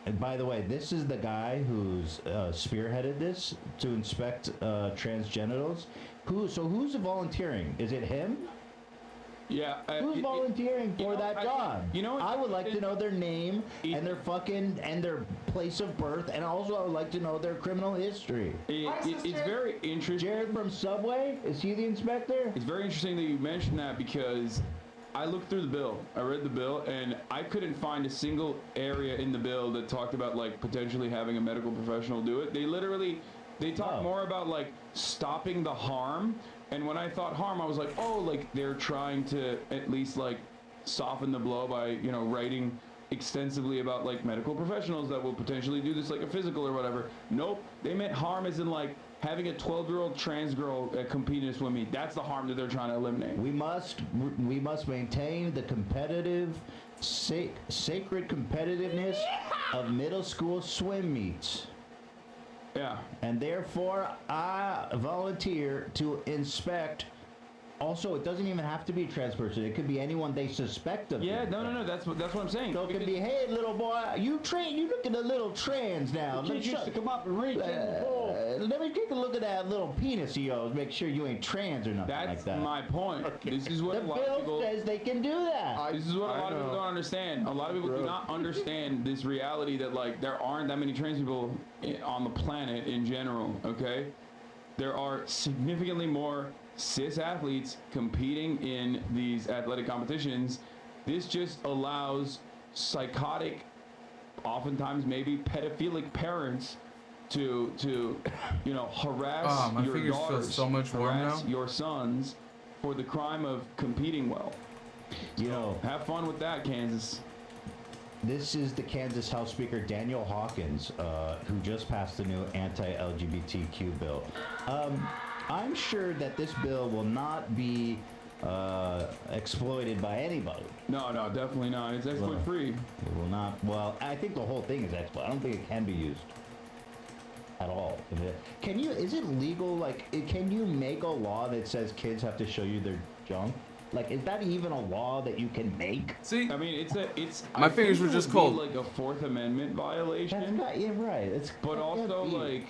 And by the way, this is the guy who's spearheaded this to inspect trans genitals. Who's volunteering? Is it him? Yeah. Who's volunteering for that job? I would like to know their name and their place of birth, and also I would like to know their criminal history. It's very interesting. Jared from Subway, is he the inspector? It's very interesting that you mentioned that, because I looked through the bill. I read the bill, and I couldn't find a single area in the bill that talked about like potentially having a medical professional do it. They talk more about like stopping the harm. And when I thought harm, I was like, oh, like they're trying to at least like soften the blow by, writing extensively about like medical professionals that will potentially do this, like a physical or whatever. Nope. They meant harm as in like having a 12-year-old trans girl compete in a swim meet. That's the harm that they're trying to eliminate. We must maintain the competitive, sacred competitiveness of middle school swim meets. Yeah. And therefore, I volunteer to inspect. Also, it doesn't even have to be a trans person. It could be anyone they suspect of. Yeah, no. That's what I'm saying. So it could be, hey, little boy, you looking a little trans now. The kids used to come up and reach in the pool. Let me take a look at that little penis of yours. Make sure you ain't trans or nothing like that. That's my point. This is what the bill says they can do that. This is what a lot of people don't understand. A lot of people do not understand this reality that like there aren't that many trans people on the planet in general. Okay, there are significantly more cis athletes competing in these athletic competitions. This just allows psychotic, oftentimes maybe pedophilic parents to harass your daughters, so much harass your sons for the crime of competing well. Have fun with that, Kansas. This is the Kansas House Speaker Daniel Hawkins, who just passed the new anti-LGBTQ bill. I'm sure that this bill will not be exploited by anybody. No, definitely not. It's exploit free. It will not. Well, I think the whole thing is exploit. I don't think it can be used at all. Is it legal? Like, can you make a law that says kids have to show you their junk? Like, is that even a law that you can make? See, I mean, it's. My fingers were just cold. Like a Fourth Amendment violation. Yeah, right. But also like,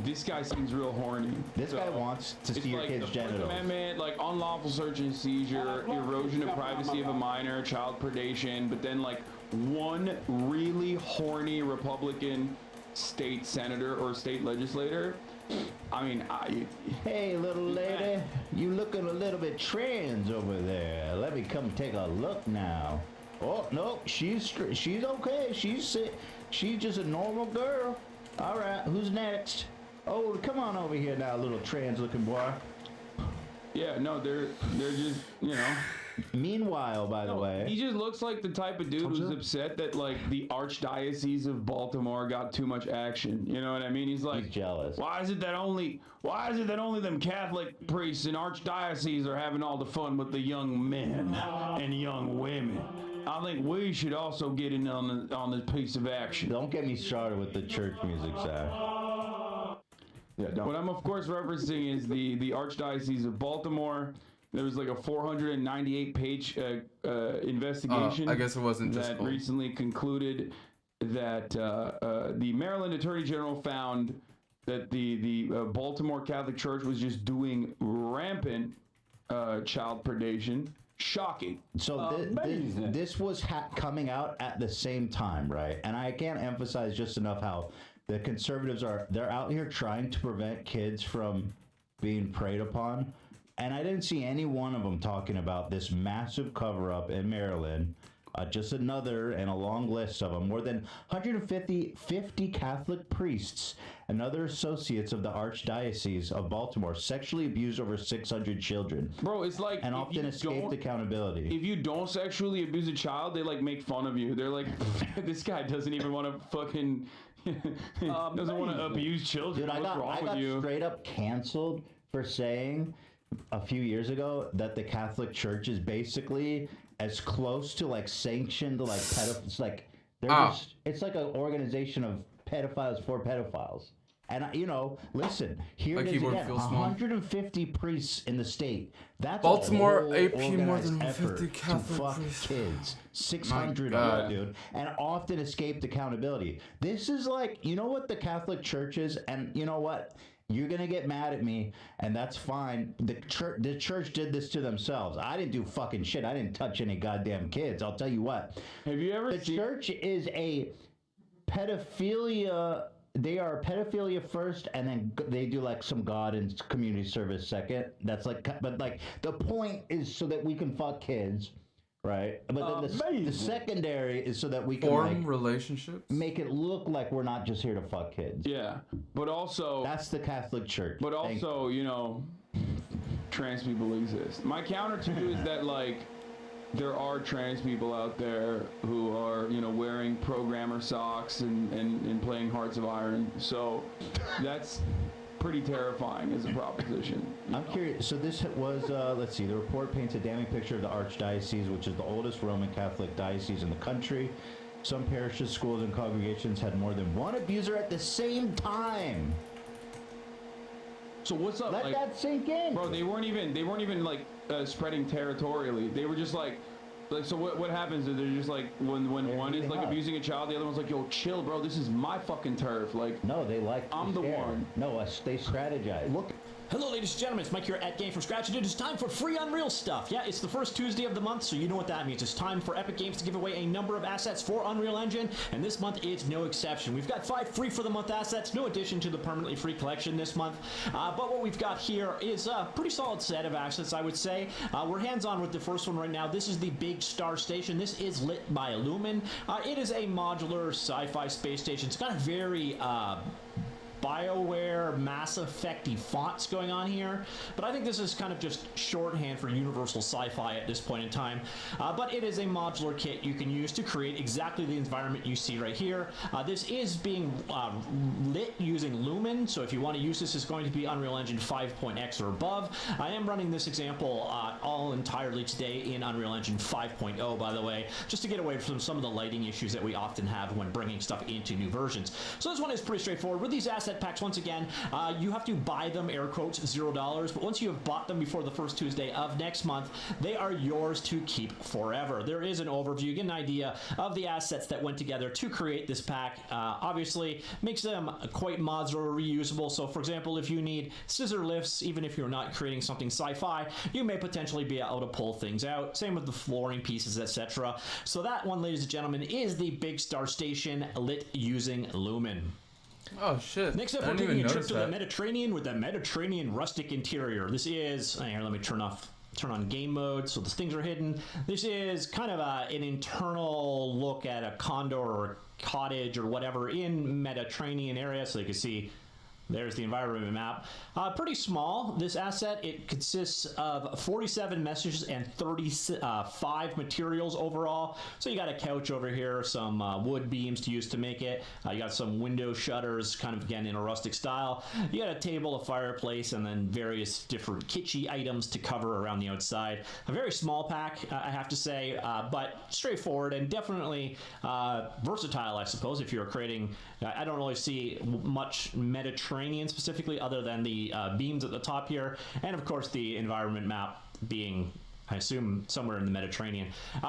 this guy seems real horny. This guy wants to see your kid's genitals. Fourth Amendment, like unlawful search and seizure, erosion of privacy of a minor, child predation, but then like one really horny Republican state senator or state legislator. I mean, hey, little lady, you looking a little bit trans over there. Let me come take a look now. Oh no, she's okay. She's just a normal girl. All right, who's next? Oh, come on over here now, little trans-looking boy. Yeah, no, they're just Meanwhile, by the way, he just looks like the type of dude who's upset that like the Archdiocese of Baltimore got too much action. You know what I mean? He's like, he's jealous. Why is it that only them Catholic priests and archdioceses are having all the fun with the young men and young women? I think we should also get in on this piece of action. Don't get me started with the church music, Zach. Yeah, what I'm of course referencing is the Archdiocese of Baltimore. There was like a 498-page investigation. I guess it wasn't just that recently concluded that the Maryland Attorney General found that the Baltimore Catholic Church was just doing rampant child predation. Shocking. So this was coming out at the same time, right? And I can't emphasize just enough how the conservatives they're out here trying to prevent kids from being preyed upon. And I didn't see any one of them talking about this massive cover-up in Maryland. Just another and a long list of them. More than 150 Catholic priests and other associates of the Archdiocese of Baltimore sexually abused over 600 children. Bro, it's like and often escaped accountability. If you don't sexually abuse a child, they like make fun of you. They're like, this guy doesn't even want to fucking doesn't want to abuse children. Dude, What's wrong I got with you? straight up canceled for saying a few years ago that the Catholic Church is basically as close to like sanctioned like pedophiles. Like they're just, it's like an organization of pedophiles for pedophiles. And listen, here like it is again, 150 priests in the state. That's Baltimore AP more organized than effort 50 Catholic to fuck priests. kids. 600 of them, dude, and often escaped accountability. This is like, you know what the Catholic Church is, and you know what? You're gonna get mad at me, and that's fine. The church did this to themselves. I didn't do fucking shit. I didn't touch any goddamn kids. I'll tell you what. Have you ever? The church is a pedophilia. They are pedophilia first, and then they do like some God and community service second. That's like, but like the point is so that we can fuck kids. Right, but then the secondary is so that we can form relationships, make it look like we're not just here to fuck kids. Yeah, but also that's the Catholic Church. But also, trans people exist. My counter to is that like there are trans people out there who are wearing programmer socks and playing Hearts of Iron. So that's pretty terrifying as a proposition. I'm curious. So this was, let's see, the report paints a damning picture of the Archdiocese, which is the oldest Roman Catholic diocese in the country. Some parishes, schools, and congregations had more than one abuser at the same time. So what's up? Let that sink in, bro. They weren't even like spreading territorially. They were just like so what happens is they're just like when one is like abusing a child, the other one's like, yo, chill, bro, this is my fucking turf. Like, no, they like I'm the one. No, they strategize. Look. Hello, ladies and gentlemen, it's Mike here at Game From Scratch, and it is time for free Unreal stuff. Yeah, it's the first Tuesday of the month, so you know what that means. It's time for Epic Games to give away a number of assets for Unreal Engine, and this month is no exception. We've got 5 free for the month assets, no addition to the permanently free collection this month. But what we've got here is a pretty solid set of assets, I would say. We're hands-on with the first one right now. This is the Big Star Station. This is lit by Lumen. It is a modular sci-fi space station. It's got a very BioWare, Mass Effect-y fonts going on here, but I think this is kind of just shorthand for universal sci-fi at this point in time. But it is a modular kit you can use to create exactly the environment you see right here. This is being lit using Lumen, so if you want to use this, it's going to be Unreal Engine 5.x or above. I am running this example all entirely today in Unreal Engine 5.0, by the way, just to get away from some of the lighting issues that we often have when bringing stuff into new versions. So this one is pretty straightforward. With these asset packs, once again, you have to buy them, air quotes, $0, but once you have bought them before the first Tuesday of next month, they are yours to keep forever. There is an overview, you get an idea of the assets that went together to create this pack. Obviously, makes them quite modular, reusable. So, for example, if you need scissor lifts, even if you're not creating something sci-fi, you may potentially be able to pull things out. Same with the flooring pieces, etc. So that one, ladies and gentlemen, is the Big Star Station lit using Lumen. Oh shit. Next up, we're taking a trip to the Mediterranean with the Mediterranean rustic interior. This is, here, let me turn on game mode so the things are hidden. This is kind of an internal look at a condo or cottage or whatever in Mediterranean area, so you can see There's the environment map. Pretty small, this asset. It consists of 47 messages and 35 materials overall. So you got a couch over here, some wood beams to use to make it. You got some window shutters, kind of again in a rustic style. You got a table, a fireplace, and then various different kitschy items to cover around the outside. A very small pack, I have to say, but straightforward and definitely versatile, I suppose, if you're creating... I don't really see much Mediterranean specifically other than the beams at the top here, and of course the environment map being, I assume, somewhere in the Mediterranean.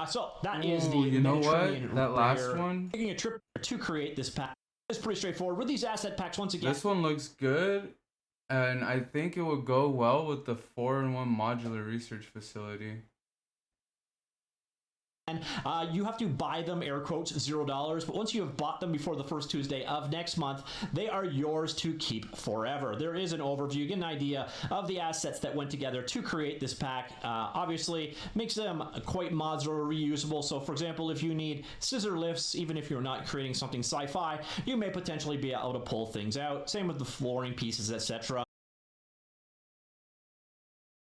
So that is the you know Mediterranean. what? That last one? Taking a trip to create this pack is pretty straightforward. With these asset packs, once again... This one looks good, and I think it would go well with the 4-in-1 modular research facility. And you have to buy them, air quotes, $0. But once you have bought them before the first Tuesday of next month, they are yours to keep forever. There is an overview. You get an idea of the assets that went together to create this pack. Obviously, makes them quite modular, reusable. So, for example, if you need scissor lifts, even if you're not creating something sci-fi, you may potentially be able to pull things out. Same with the flooring pieces, etc.